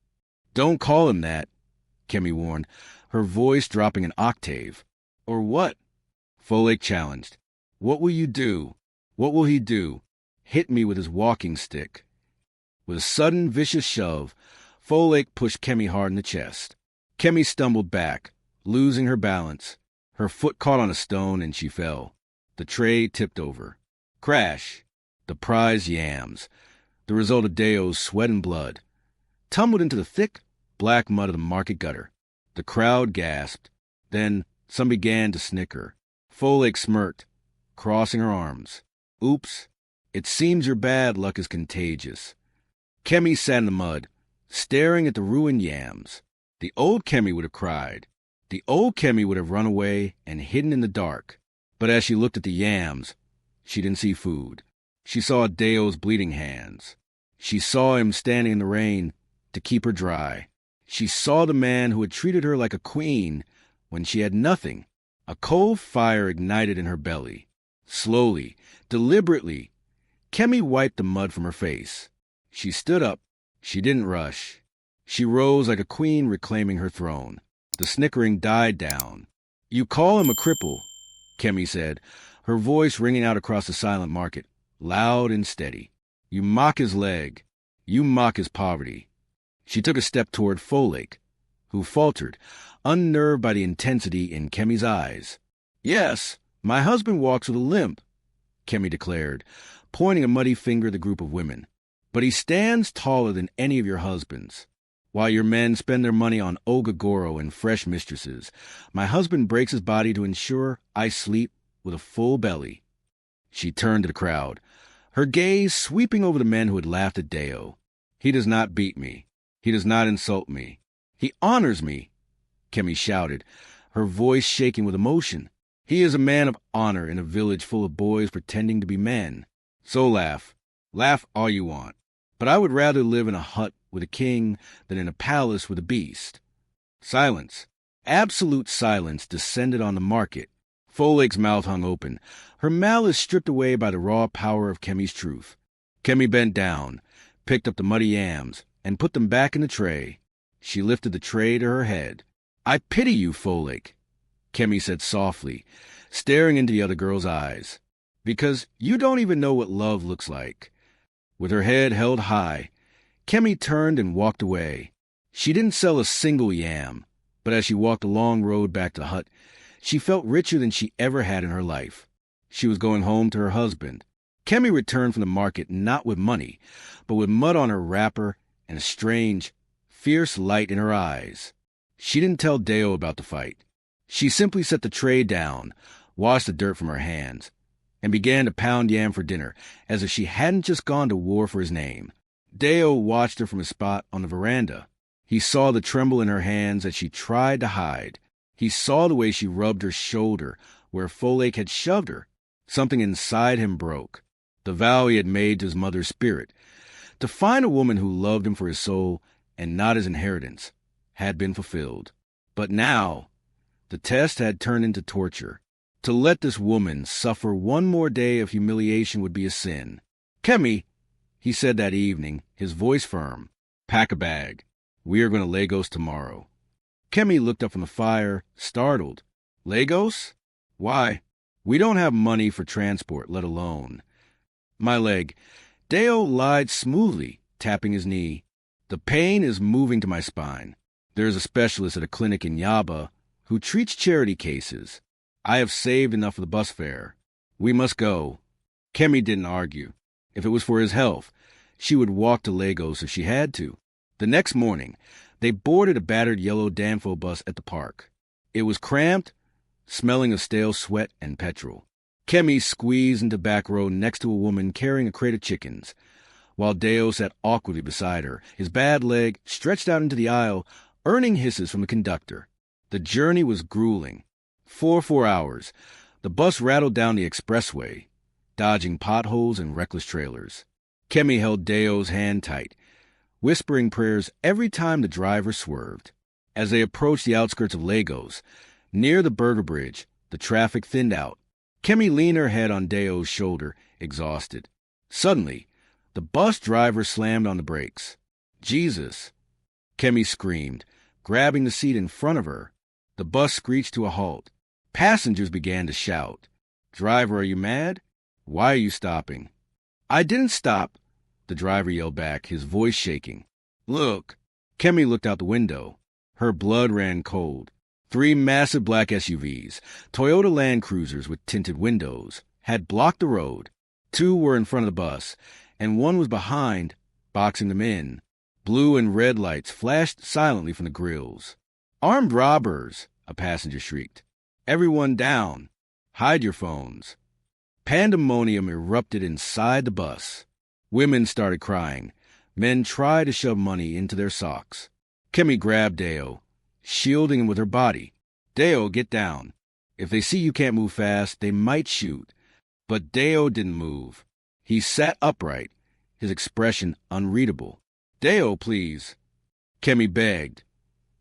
"Don't call him that," Kemi warned, her voice dropping an octave. "Or what?" Folake challenged. "What will you do? What will he do? Hit me with his walking stick." With a sudden, vicious shove, Folake pushed Kemi hard in the chest. Kemi stumbled back, losing her balance. Her foot caught on a stone and she fell. The tray tipped over. Crash! The prize yams, the result of Deo's sweat and blood, tumbled into the thick, black mud of the market gutter. The crowd gasped. Then some began to snicker. Folake smirked, crossing her arms. "Oops, it seems your bad luck is contagious." Kemi sat in the mud, staring at the ruined yams. The old Kemi would have cried. The old Kemi would have run away and hidden in the dark. But as she looked at the yams, she didn't see food. She saw Deo's bleeding hands. She saw him standing in the rain to keep her dry. She saw the man who had treated her like a queen when she had nothing. A cold fire ignited in her belly. Slowly, deliberately, Kemi wiped the mud from her face. She stood up. She didn't rush. She rose like a queen reclaiming her throne. The snickering died down. "You call him a cripple," Kemi said, her voice ringing out across the silent market, loud and steady. "You mock his leg. You mock his poverty." She took a step toward Folake, who faltered, unnerved by the intensity in Kemi's eyes. "Yes, my husband walks with a limp," Kemi declared, pointing a muddy finger at the group of women. "But he stands taller than any of your husbands. While your men spend their money on ogagoro and fresh mistresses, my husband breaks his body to ensure I sleep with a full belly." She turned to the crowd, her gaze sweeping over the men who had laughed at Deo. "He does not beat me. He does not insult me. He honors me," Kemi shouted, her voice shaking with emotion. "He is a man of honor in a village full of boys pretending to be men. So laugh. Laugh all you want. But I would rather live in a hut with a king than in a palace with a beast." Silence, absolute silence, descended on the market. Folake's mouth hung open, her malice stripped away by the raw power of Kemi's truth. Kemi bent down, picked up the muddy yams, and put them back in the tray. She lifted the tray to her head. "I pity you, Folake," Kemi said softly, staring into the other girl's eyes, "because you don't even know what love looks like." With her head held high, Kemi turned and walked away. She didn't sell a single yam, but as she walked the long road back to the hut, she felt richer than she ever had in her life. She was going home to her husband. Kemi returned from the market not with money, but with mud on her wrapper and a strange, fierce light in her eyes. She didn't tell Deo about the fight. She simply set the tray down, washed the dirt from her hands, and began to pound yam for dinner, as if she hadn't just gone to war for his name. Deo watched her from his spot on the veranda. He saw the tremble in her hands as she tried to hide. He saw the way she rubbed her shoulder where Folake had shoved her. Something inside him broke. The vow he had made to his mother's spirit, to find a woman who loved him for his soul and not his inheritance, had been fulfilled. But now, the test had turned into torture. To let this woman suffer one more day of humiliation would be a sin. "Kemi," he said that evening, his voice firm, "pack a bag. We are going to Lagos tomorrow." Kemi looked up from the fire, startled. "Lagos? Why? We don't have money for transport, let alone—" "My leg." Deo lied smoothly, tapping his knee. "The pain is moving to my spine. There is a specialist at a clinic in Yaba who treats charity cases. I have saved enough for the bus fare. We must go." Kemi didn't argue. If it was for his health, she would walk to Lagos if she had to. The next morning, they boarded a battered yellow Danfo bus at the park. It was cramped, smelling of stale sweat and petrol. Kemi squeezed into back row next to a woman carrying a crate of chickens, while Deo sat awkwardly beside her, his bad leg stretched out into the aisle, earning hisses from the conductor. The journey was grueling. 4 hours. The bus rattled down the expressway, dodging potholes and reckless trailers. Kemi held Deo's hand tight, whispering prayers every time the driver swerved. As they approached the outskirts of Lagos, near the Beggar Bridge, the traffic thinned out. Kemi leaned her head on Deo's shoulder, exhausted. Suddenly, the bus driver slammed on the brakes. "Jesus!" Kemi screamed, grabbing the seat in front of her. The bus screeched to a halt. Passengers began to shout. "Driver, are you mad? Why are you stopping?" "I didn't stop," the driver yelled back, his voice shaking. "Look." Kemi looked out the window. Her blood ran cold. 3 massive black SUVs, Toyota Land Cruisers with tinted windows, had blocked the road. 2 were in front of the bus, and 1 was behind, boxing them in. Blue and red lights flashed silently from the grills. "Armed robbers!" a passenger shrieked. "Everyone down! Hide your phones!" Pandemonium erupted inside the bus. Women started crying. Men tried to shove money into their socks. Kemi grabbed Deo, shielding him with her body. "Deo, get down. If they see you can't move fast, they might shoot." But Deo didn't move. He sat upright, his expression unreadable. "Deo, please." Kemi begged,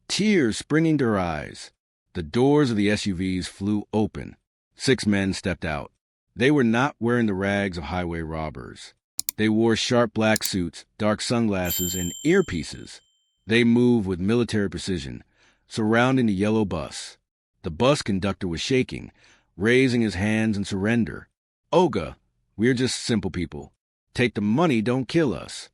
tears springing to her eyes. The doors of the SUVs flew open. 6 men stepped out. They were not wearing the rags of highway robbers. They wore sharp black suits, dark sunglasses, and earpieces. They moved with military precision, surrounding the yellow bus. The bus conductor was shaking, raising his hands in surrender. "Oga, we're just simple people. Take the money, don't kill us."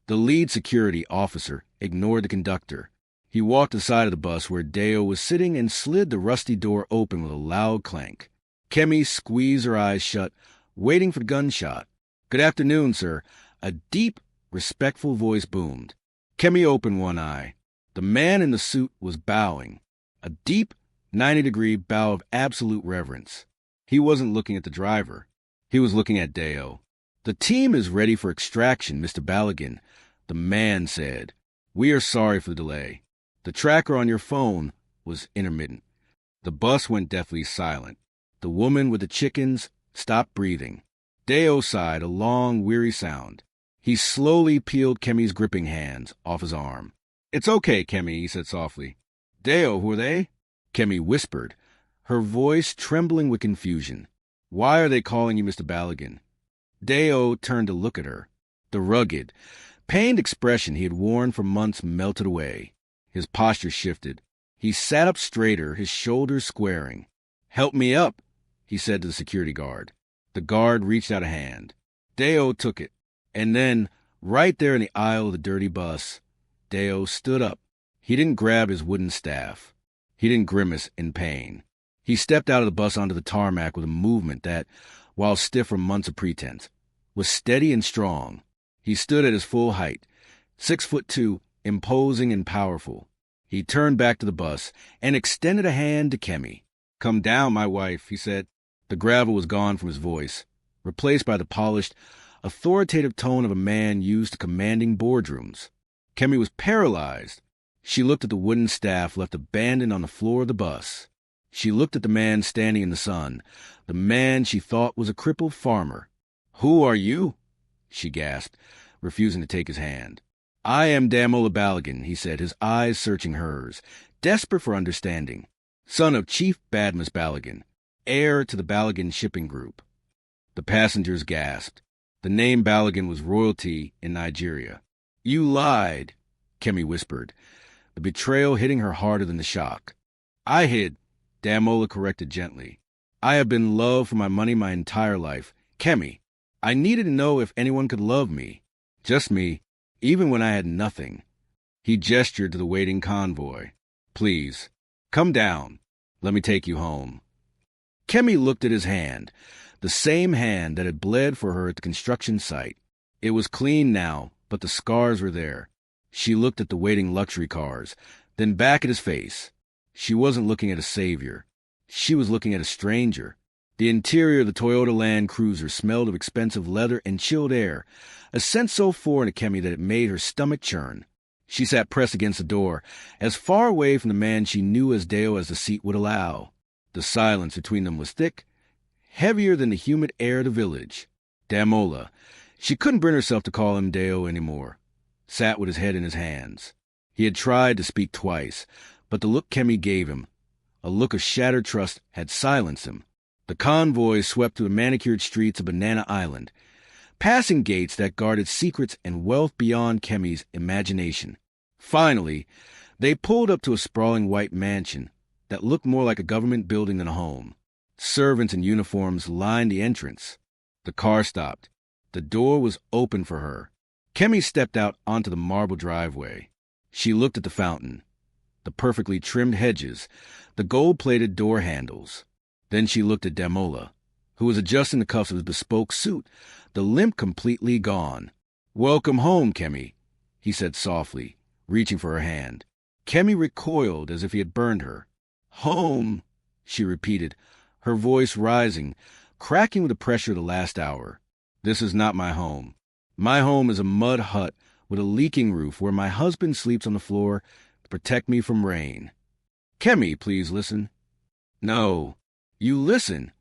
The lead security officer ignored the conductor. He walked to the side of the bus where Deo was sitting and slid the rusty door open with a loud clank. Kemi squeezed her eyes shut, waiting for the gunshot. "Good afternoon, sir." A deep, respectful voice boomed. Kemi opened one eye. The man in the suit was bowing. A deep, 90-degree bow of absolute reverence. He wasn't looking at the driver. He was looking at Deo. "The team is ready for extraction, Mr. Balogun," the man said. "We are sorry for the delay. The tracker on your phone was intermittent." The bus went deathly silent. The woman with the chickens stopped breathing. Deo sighed, a long, weary sound. He slowly peeled Kemi's gripping hands off his arm. "It's okay, Kemi," he said softly. "Deo, who are they?" Kemi whispered, her voice trembling with confusion. "Why are they calling you Mr. Balogun?" Deo turned to look at her. The rugged, pained expression he had worn for months melted away. His posture shifted. He sat up straighter, his shoulders squaring. "Help me up," he said to the security guard. The guard reached out a hand. Deo took it. And then, right there in the aisle of the dirty bus, Deo stood up. He didn't grab his wooden staff. He didn't grimace in pain. He stepped out of the bus onto the tarmac with a movement that, while stiff from months of pretense, was steady and strong. He stood at his full height, 6'2", imposing and powerful. He turned back to the bus and extended a hand to Kemi. "Come down, my wife," he said. The gravel was gone from his voice, replaced by the polished, authoritative tone of a man used to commanding boardrooms. Kemi was paralyzed. She looked at the wooden staff left abandoned on the floor of the bus. She looked at the man standing in the sun, the man she thought was a crippled farmer. "Who are you?" she gasped, refusing to take his hand. "I am Damola Balogun," he said, his eyes searching hers, desperate for understanding. "Son of Chief Badmus Balogun, heir to the Balogun shipping group." The passengers gasped. The name Balogun was royalty in Nigeria. "You lied," Kemi whispered, the betrayal hitting her harder than the shock. "I hid," Damola corrected gently. "I have been loved for my money my entire life. Kemi, I needed to know if anyone could love me. Just me, even when I had nothing." He gestured to the waiting convoy. "Please, come down. Let me take you home." Kemi looked at his hand, the same hand that had bled for her at the construction site. It was clean now, but the scars were there. She looked at the waiting luxury cars, then back at his face. She wasn't looking at a savior. She was looking at a stranger. The interior of the Toyota Land Cruiser smelled of expensive leather and chilled air, a scent so foreign to Kemi that it made her stomach churn. She sat pressed against the door, as far away from the man she knew as Deo as the seat would allow. The silence between them was thick, heavier than the humid air of the village. Damola, she couldn't bring herself to call him Deo anymore, sat with his head in his hands. He had tried to speak twice, but the look Kemi gave him, a look of shattered trust, had silenced him. The convoy swept through the manicured streets of Banana Island, passing gates that guarded secrets and wealth beyond Kemi's imagination. Finally, they pulled up to a sprawling white mansion that looked more like a government building than a home. Servants in uniforms lined the entrance. The car stopped. The door was open for her. Kemi stepped out onto the marble driveway. She looked at the fountain, the perfectly trimmed hedges, the gold-plated door handles. Then she looked at Damola, who was adjusting the cuffs of his bespoke suit, the limp completely gone. "Welcome home, Kemi," he said softly, reaching for her hand. Kemi recoiled as if he had burned her. "Home," she repeated, her voice rising, cracking with the pressure of the last hour. "This is not my home. My home is a mud hut with a leaking roof where my husband sleeps on the floor to protect me from rain." "Kemi, please listen." "No, you listen."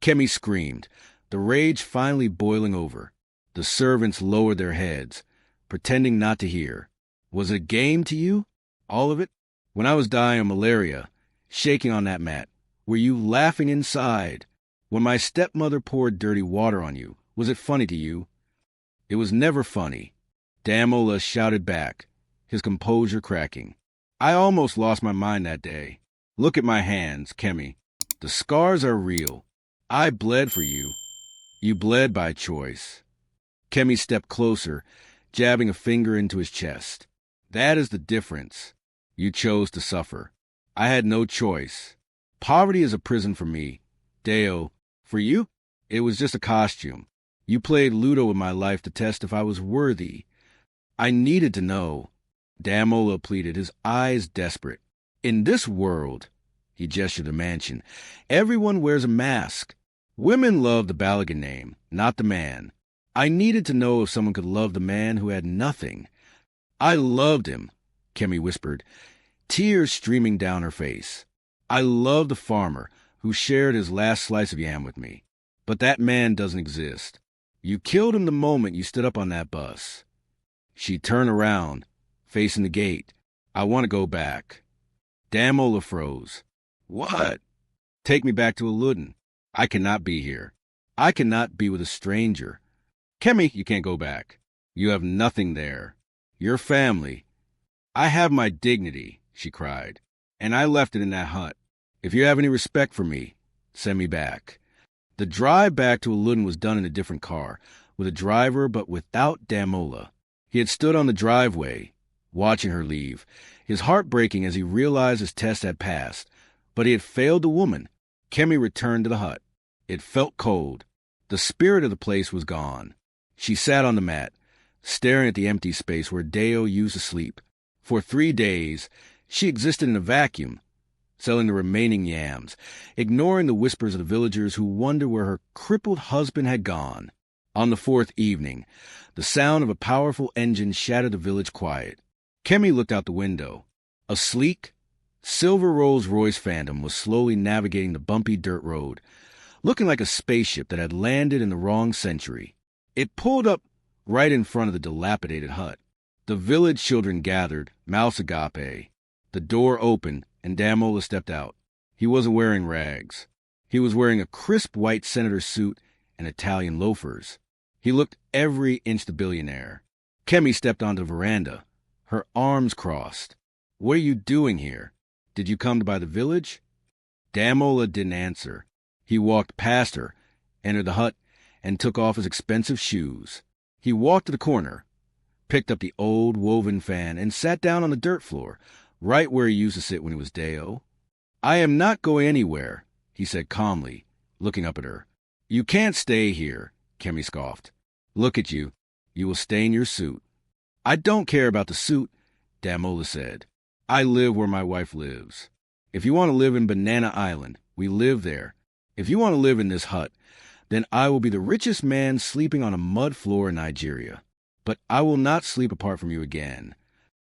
Kemi screamed, the rage finally boiling over. The servants lowered their heads, pretending not to hear. "Was it a game to you? All of it? When I was dying of malaria, shaking on that mat? Were you laughing inside? When my stepmother poured dirty water on you, was it funny to you? It was never funny. Damola shouted back, his composure cracking. I almost lost my mind that day. Look at my hands, Kemi. The scars are real. I bled for you. You bled by choice. Kemi stepped closer, jabbing a finger into his chest. That is the difference. You chose to suffer. I had no choice. Poverty is a prison for me. Deo, for you, it was just a costume. You played Ludo with my life to test if I was worthy. I needed to know. Damola pleaded, his eyes desperate. In this world, he gestured the mansion, everyone wears a mask. Women love the Balogun name, not the man. I needed to know if someone could love the man who had nothing. I loved him, Kemi whispered, tears streaming down her face. I loved the farmer who shared his last slice of yam with me. But that man doesn't exist. You killed him the moment you stood up on that bus. She turned around, facing the gate. I want to go back. Damola froze. What? Take me back to Uludden. I cannot be here. I cannot be with a stranger. Kemi, you can't go back. You have nothing there. Your family. I have my dignity, she cried, and I left it in that hut. If you have any respect for me, send me back. The drive back to Uludden was done in a different car, with a driver but without Damola. He had stood on the driveway, watching her leave, his heart breaking as he realized his test had passed, but he had failed the woman. Kemi returned to the hut. It felt cold. The spirit of the place was gone. She sat on the mat, staring at the empty space where Deo used to sleep. For 3 days, she existed in a vacuum, selling the remaining yams, ignoring the whispers of the villagers who wondered where her crippled husband had gone. On the 4th evening, the sound of a powerful engine shattered the village quiet. Kemi looked out the window. A sleek, silver Rolls-Royce Phantom was slowly navigating the bumpy dirt road, looking like a spaceship that had landed in the wrong century. It pulled up right in front of the dilapidated hut. The village children gathered, mouths agape. The door opened, and Damola stepped out. He wasn't wearing rags. He was wearing a crisp white senator suit and Italian loafers. He looked every inch the billionaire. Kemi stepped onto the veranda, her arms crossed. What are you doing here? Did you come to buy the village? Damola didn't answer. He walked past her, entered the hut, and took off his expensive shoes. He walked to the corner, picked up the old woven fan, and sat down on the dirt floor, right where he used to sit when he was Deo. I am not going anywhere, he said calmly, looking up at her. You can't stay here, Kemi scoffed. Look at you. You will stain your suit. I don't care about the suit, Damola said. I live where my wife lives. If you want to live in Banana Island, we live there. If you want to live in this hut, then I will be the richest man sleeping on a mud floor in Nigeria. But I will not sleep apart from you again.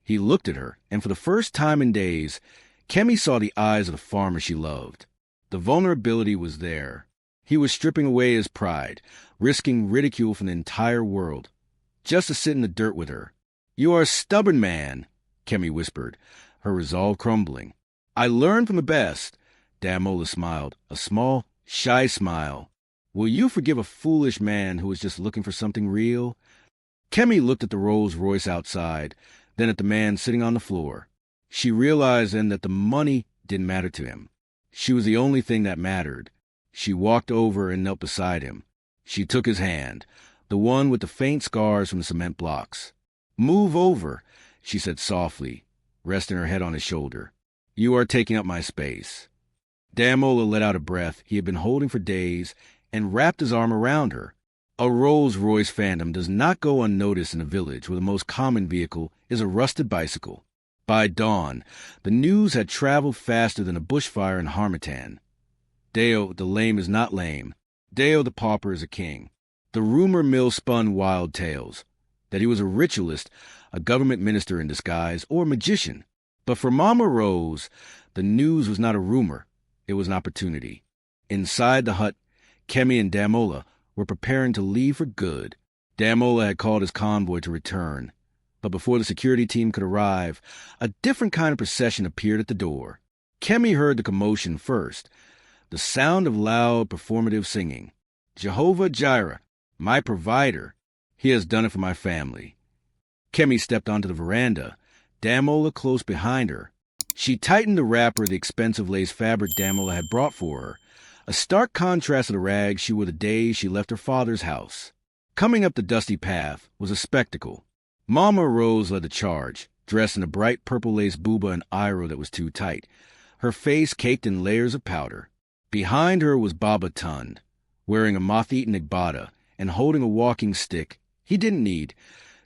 He looked at her, and for the first time in days, Kemi saw the eyes of the farmer she loved. The vulnerability was there. He was stripping away his pride, risking ridicule from the entire world, just to sit in the dirt with her. You are a stubborn man, Kemi whispered, her resolve crumbling. I learned from the best. Damola smiled, a small, shy smile. Will you forgive a foolish man who is just looking for something real? Kemi looked at the Rolls-Royce outside, then at the man sitting on the floor. She realized then that the money didn't matter to him. She was the only thing that mattered. She walked over and knelt beside him. She took his hand, the one with the faint scars from the cement blocks. Move over, she said softly, resting her head on his shoulder. You are taking up my space. Damola let out a breath he had been holding for days and wrapped his arm around her. A Rolls-Royce Phantom does not go unnoticed in a village where the most common vehicle is a rusted bicycle. By dawn, the news had traveled faster than a bushfire in Harmattan. Deo the lame is not lame. Deo the pauper is a king. The rumor mill spun wild tales, that he was a ritualist, a government minister in disguise, or a magician. But for Mama Rose, the news was not a rumor, it was an opportunity. Inside the hut, Kemi and Damola were preparing to leave for good. Damola had called his convoy to return, but before the security team could arrive, a different kind of procession appeared at the door. Kemi heard the commotion first, the sound of loud, performative singing. Jehovah Jireh, my provider, he has done it for my family. Kemi stepped onto the veranda, Damola close behind her. She tightened the wrapper of the expensive lace fabric Damola had brought for her, a stark contrast to the rags she wore the day she left her father's house. Coming up the dusty path was a spectacle. Mama Rose led the charge, dressed in a bright purple lace buba and iro that was too tight, her face caked in layers of powder. Behind her was Baba Tund, wearing a moth-eaten igbada and holding a walking stick he didn't need,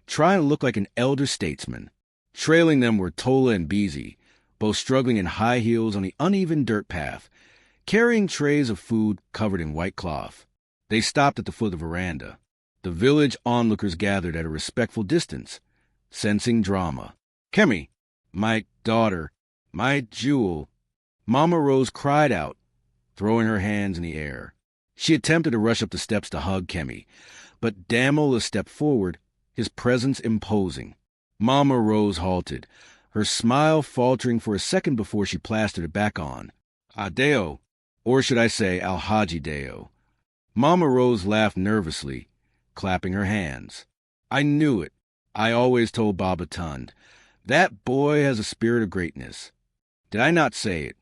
trying to look like an elder statesman. Trailing them were Tola and Beezy, both struggling in high heels on the uneven dirt path, carrying trays of food covered in white cloth. They stopped at the foot of the veranda. The village onlookers gathered at a respectful distance, sensing drama. Kemi, my daughter, my jewel, Mama Rose cried out, throwing her hands in the air. She attempted to rush up the steps to hug Kemi, but Damola stepped forward, his presence imposing. Mama Rose halted, her smile faltering for a second before she plastered it back on. Adeo, or should I say Alhaji Deo. Mama Rose laughed nervously, clapping her hands. I knew it. I always told Baba Tund. That boy has a spirit of greatness. Did I not say it?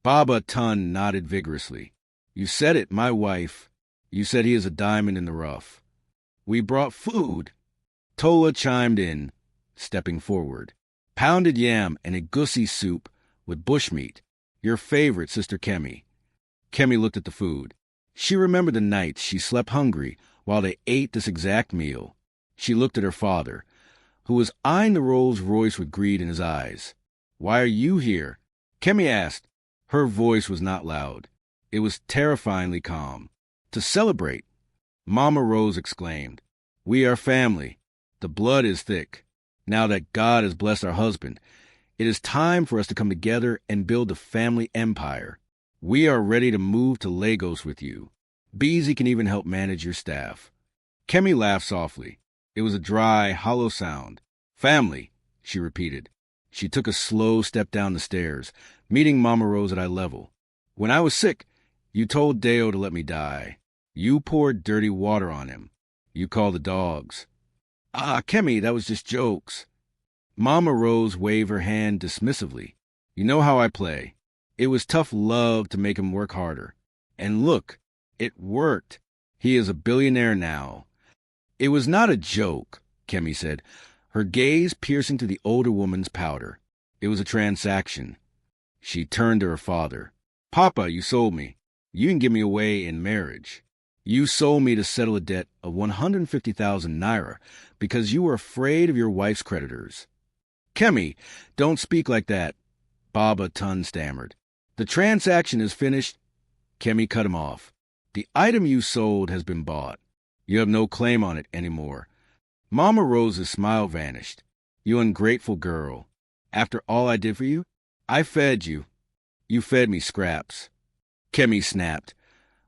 Baba Tund nodded vigorously. You said it, my wife. You said he is a diamond in the rough. We brought food. Tola chimed in, stepping forward. Pounded yam and egusi soup with bushmeat. Your favorite, Sister Kemi. Kemi looked at the food. She remembered the nights she slept hungry while they ate this exact meal. She looked at her father, who was eyeing the Rolls-Royce with greed in his eyes. Why are you here? Kemi asked. Her voice was not loud. It was terrifyingly calm. To celebrate. Mama Rose exclaimed. We are family. The blood is thick. Now that God has blessed our husband, it is time for us to come together and build a family empire. We are ready to move to Lagos with you. Beezy can even help manage your staff. Kemi laughed softly. It was a dry, hollow sound. Family, she repeated. She took a slow step down the stairs, meeting Mama Rose at eye level. When I was sick, you told Deo to let me die. You poured dirty water on him. You called the dogs. Ah, Kemi, that was just jokes. Mama Rose waved her hand dismissively. You know how I play. It was tough love to make him work harder. And look, it worked. He is a billionaire now. It was not a joke, Kemi said, her gaze piercing to the older woman's powder. It was a transaction. She turned to her father. Papa, you sold me. You can give me away in marriage. You sold me to settle a debt of 150,000 naira because you were afraid of your wife's creditors. Kemi, don't speak like that, Baba Tund stammered. The transaction is finished. Kemi cut him off. The item you sold has been bought. You have no claim on it anymore. Mama Rose's smile vanished. You ungrateful girl. After all I did for you, I fed you. You fed me scraps. Kemi snapped,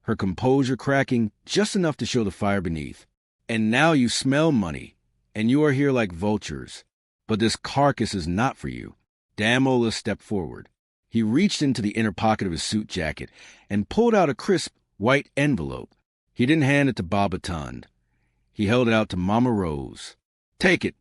her composure cracking just enough to show the fire beneath. And now you smell money, and you are here like vultures. But this carcass is not for you. Damola stepped forward. He reached into the inner pocket of his suit jacket and pulled out a crisp, white envelope. He didn't hand it to Baba Tund. He held it out to Mama Rose. Take it,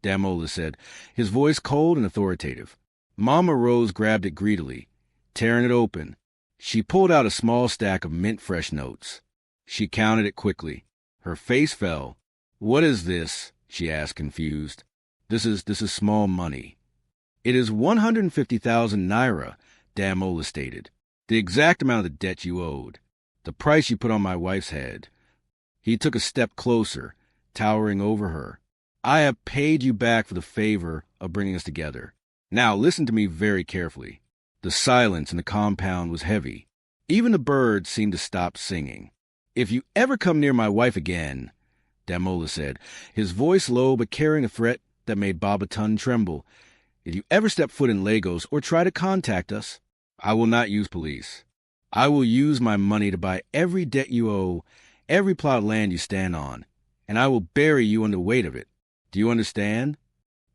Damola said, his voice cold and authoritative. Mama Rose grabbed it greedily, tearing it open. She pulled out a small stack of mint-fresh notes. She counted it quickly. Her face fell. What is this? She asked, confused. This is small money. It is 150,000 naira, Damola stated. The exact amount of the debt you owed. The price you put on my wife's head. He took a step closer, towering over her. I have paid you back for the favor of bringing us together. Now listen to me very carefully. The silence in the compound was heavy. Even the birds seemed to stop singing. If you ever come near my wife again, Damola said, his voice low but carrying a threat that made Baba Tund tremble. If you ever step foot in Lagos or try to contact us, I will not use police. I will use my money to buy every debt you owe, every plot of land you stand on, and I will bury you under the weight of it. Do you understand?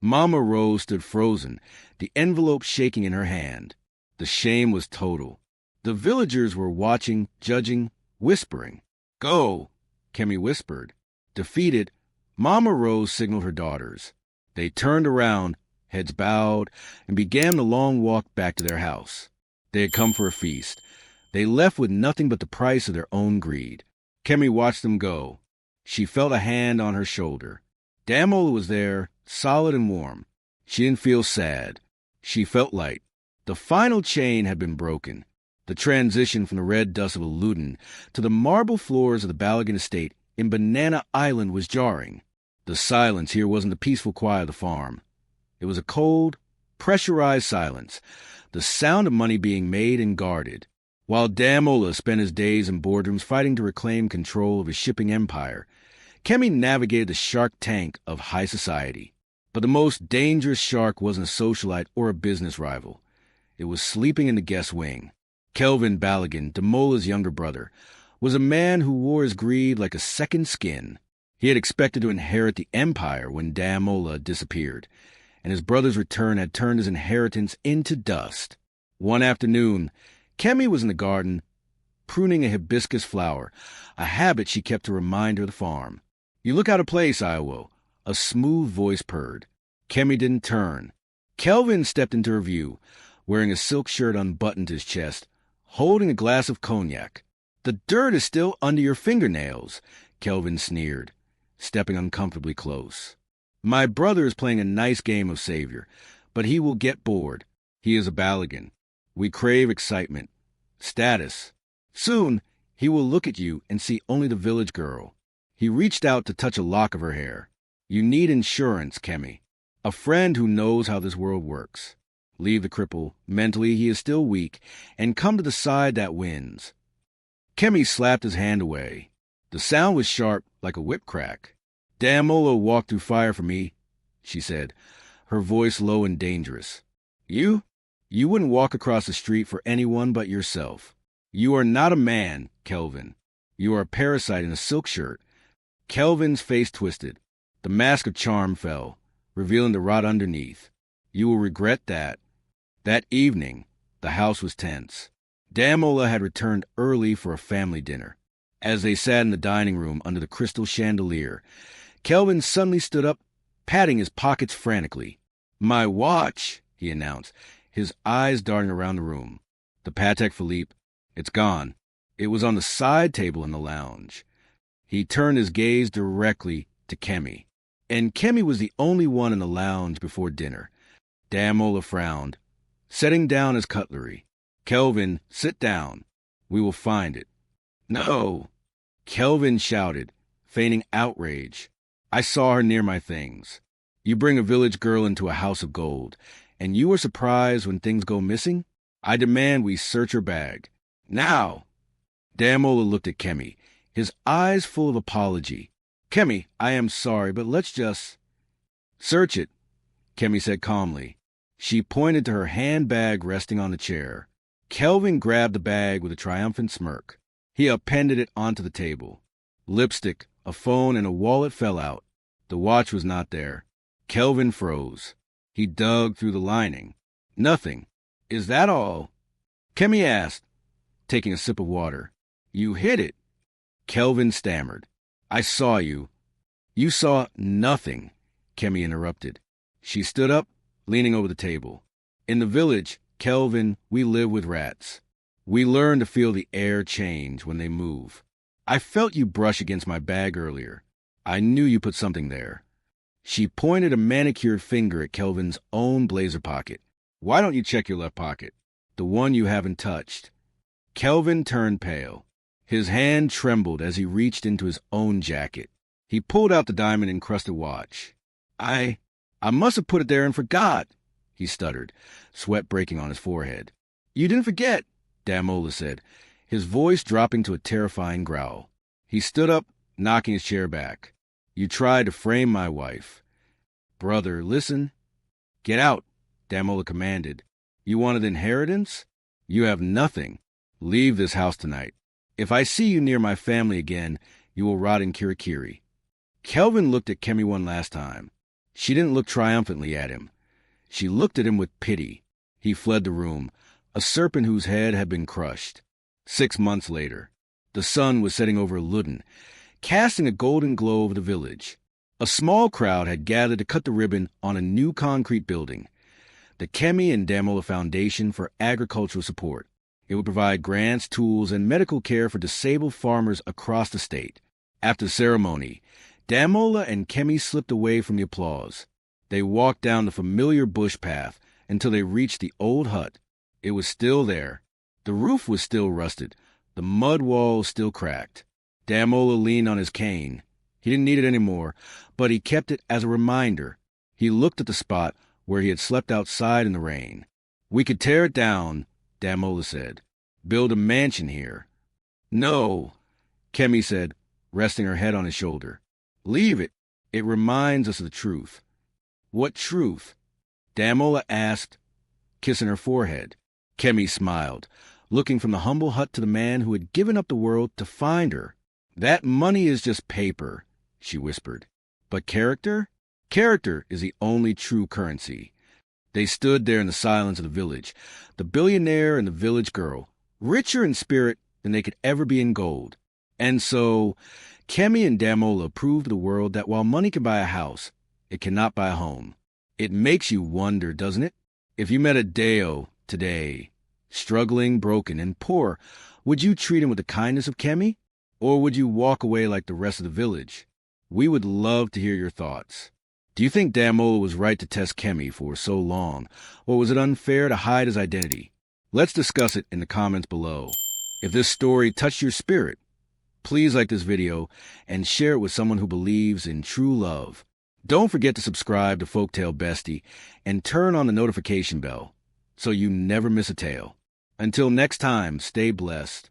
Mama Rose stood frozen, the envelope shaking in her hand. The The shame was total. The villagers were watching, judging, whispering. "Go," Kemi whispered. Defeated, Mama Rose signaled her daughters. They turned around, heads bowed, and began the long walk back to their house. They had come for a feast. They left with nothing but the price of their own greed. Kemi watched them go. She felt a hand on her shoulder. Damola was there, solid and warm. She didn't feel sad. She felt light. The final chain had been broken. The transition from the red dust of a Luton to the marble floors of the Balogun estate in Banana Island was jarring. The silence here wasn't the peaceful quiet of the farm. It was a cold, pressurized silence, the sound of money being made and guarded. While Damola spent his days in boardrooms fighting to reclaim control of his shipping empire, Kemi navigated the shark tank of high society. But the most dangerous shark wasn't a socialite or a business rival. It was sleeping in the guest wing. Kelvin Balogun, Damola's younger brother, was a man who wore his greed like a second skin. He had expected to inherit the empire when Damola disappeared, and his brother's return had turned his inheritance into dust. One afternoon, Kemi was in the garden, pruning a hibiscus flower, a habit she kept to remind her of the farm. "You look out of place, Iowa," a smooth voice purred. Kemi didn't turn. Kelvin stepped into her view, wearing a silk shirt unbuttoned to his chest, holding a glass of cognac. "The dirt is still under your fingernails," Kelvin sneered, stepping uncomfortably close. "My brother is playing a nice game of savior, but he will get bored. He is a Balogun. We crave excitement, status. Soon, he will look at you and see only the village girl." He reached out to touch a lock of her hair. "You need insurance, Kemi. A friend who knows how this world works. Leave the cripple, mentally he is still weak, and come to the side that wins." Kemi slapped his hand away. The sound was sharp, like a whip crack. "Damola walked through fire for me," she said, her voice low and dangerous. You wouldn't walk across the street for anyone but yourself. You are not a man, Kelvin. You are a parasite in a silk shirt." Kelvin's face twisted. The mask of charm fell, revealing the rot underneath. "You will regret that." That evening, the house was tense. Damola had returned early for a family dinner. As they sat in the dining room under the crystal chandelier, Kelvin suddenly stood up, patting his pockets frantically. "My watch," he announced, his eyes darting around the room. "The Patek Philippe. It's gone. It was on the side table in the lounge." He turned his gaze directly to Kemi. And Kemi was the only one in the lounge before dinner. Damola frowned, setting down his cutlery. "Kelvin, sit down. We will find it." "No!" Kelvin shouted, feigning outrage. "I saw her near my things. You bring a village girl into a house of gold, and you are surprised when things go missing? I demand we search her bag. Now!" Damola looked at Kemi, his eyes full of apology. "Kemi, I am sorry, but let's just—" "Search it," Kemi said calmly. She pointed to her handbag resting on the chair. Kelvin grabbed the bag with a triumphant smirk. He appended it onto the table. Lipstick, a phone, and a wallet fell out. The watch was not there. Kelvin froze. He dug through the lining. Nothing. "Is that all?" Kemi asked, taking a sip of water. "You hid it." Kelvin stammered. "I saw you." "You saw nothing," Kemi interrupted. She stood up, leaning over the table. "In the village, Kelvin, we live with rats. We learn to feel the air change when they move. I felt you brush against my bag earlier. I knew you put something there." She pointed a manicured finger at Kelvin's own blazer pocket. "Why don't you check your left pocket? The one you haven't touched." Kelvin turned pale. His hand trembled as he reached into his own jacket. He pulled out the diamond-encrusted watch. I must have put it there and forgot," he stuttered, sweat breaking on his forehead. "You didn't forget," Damola said, his voice dropping to a terrifying growl. He stood up, knocking his chair back. "You tried to frame my wife." "Brother, listen." "Get out," Damola commanded. "You wanted inheritance? You have nothing. Leave this house tonight. If I see you near my family again, you will rot in Kirikiri." Kelvin looked at Kemi one last time. She didn't look triumphantly at him. She looked at him with pity. He fled the room, a serpent whose head had been crushed. 6 months later, the sun was setting over Ludden, casting a golden glow over the village. A small crowd had gathered to cut the ribbon on a new concrete building, the Kemi and Damola Foundation for Agricultural Support. It would provide grants, tools, and medical care for disabled farmers across the state. After the ceremony, Damola and Kemi slipped away from the applause. They walked down the familiar bush path until they reached the old hut. It was still there. The roof was still rusted, the mud walls still cracked. Damola leaned on his cane. He didn't need it anymore, but he kept it as a reminder. He looked at the spot where he had slept outside in the rain. "We could tear it down," Damola said. "Build a mansion here." "No," Kemi said, resting her head on his shoulder. "Leave it. It reminds us of the truth." "What truth?" Damola asked, kissing her forehead. Kemi smiled, looking from the humble hut to the man who had given up the world to find her. "That money is just paper," she whispered. "But character? Character is the only true currency." They stood there in the silence of the village, the billionaire and the village girl, richer in spirit than they could ever be in gold. And so, Kemi and Damola proved to the world that while money can buy a house, it cannot buy a home. It makes you wonder, doesn't it? If you met a Deo today, struggling, broken, and poor, would you treat him with the kindness of Kemi? Or would you walk away like the rest of the village? We would love to hear your thoughts. Do you think Damola was right to test Kemi for so long, or was it unfair to hide his identity? Let's discuss it in the comments below. If this story touched your spirit, please like this video and share it with someone who believes in true love. Don't forget to subscribe to Folktale Bestie and turn on the notification bell so you never miss a tale. Until next time, stay blessed.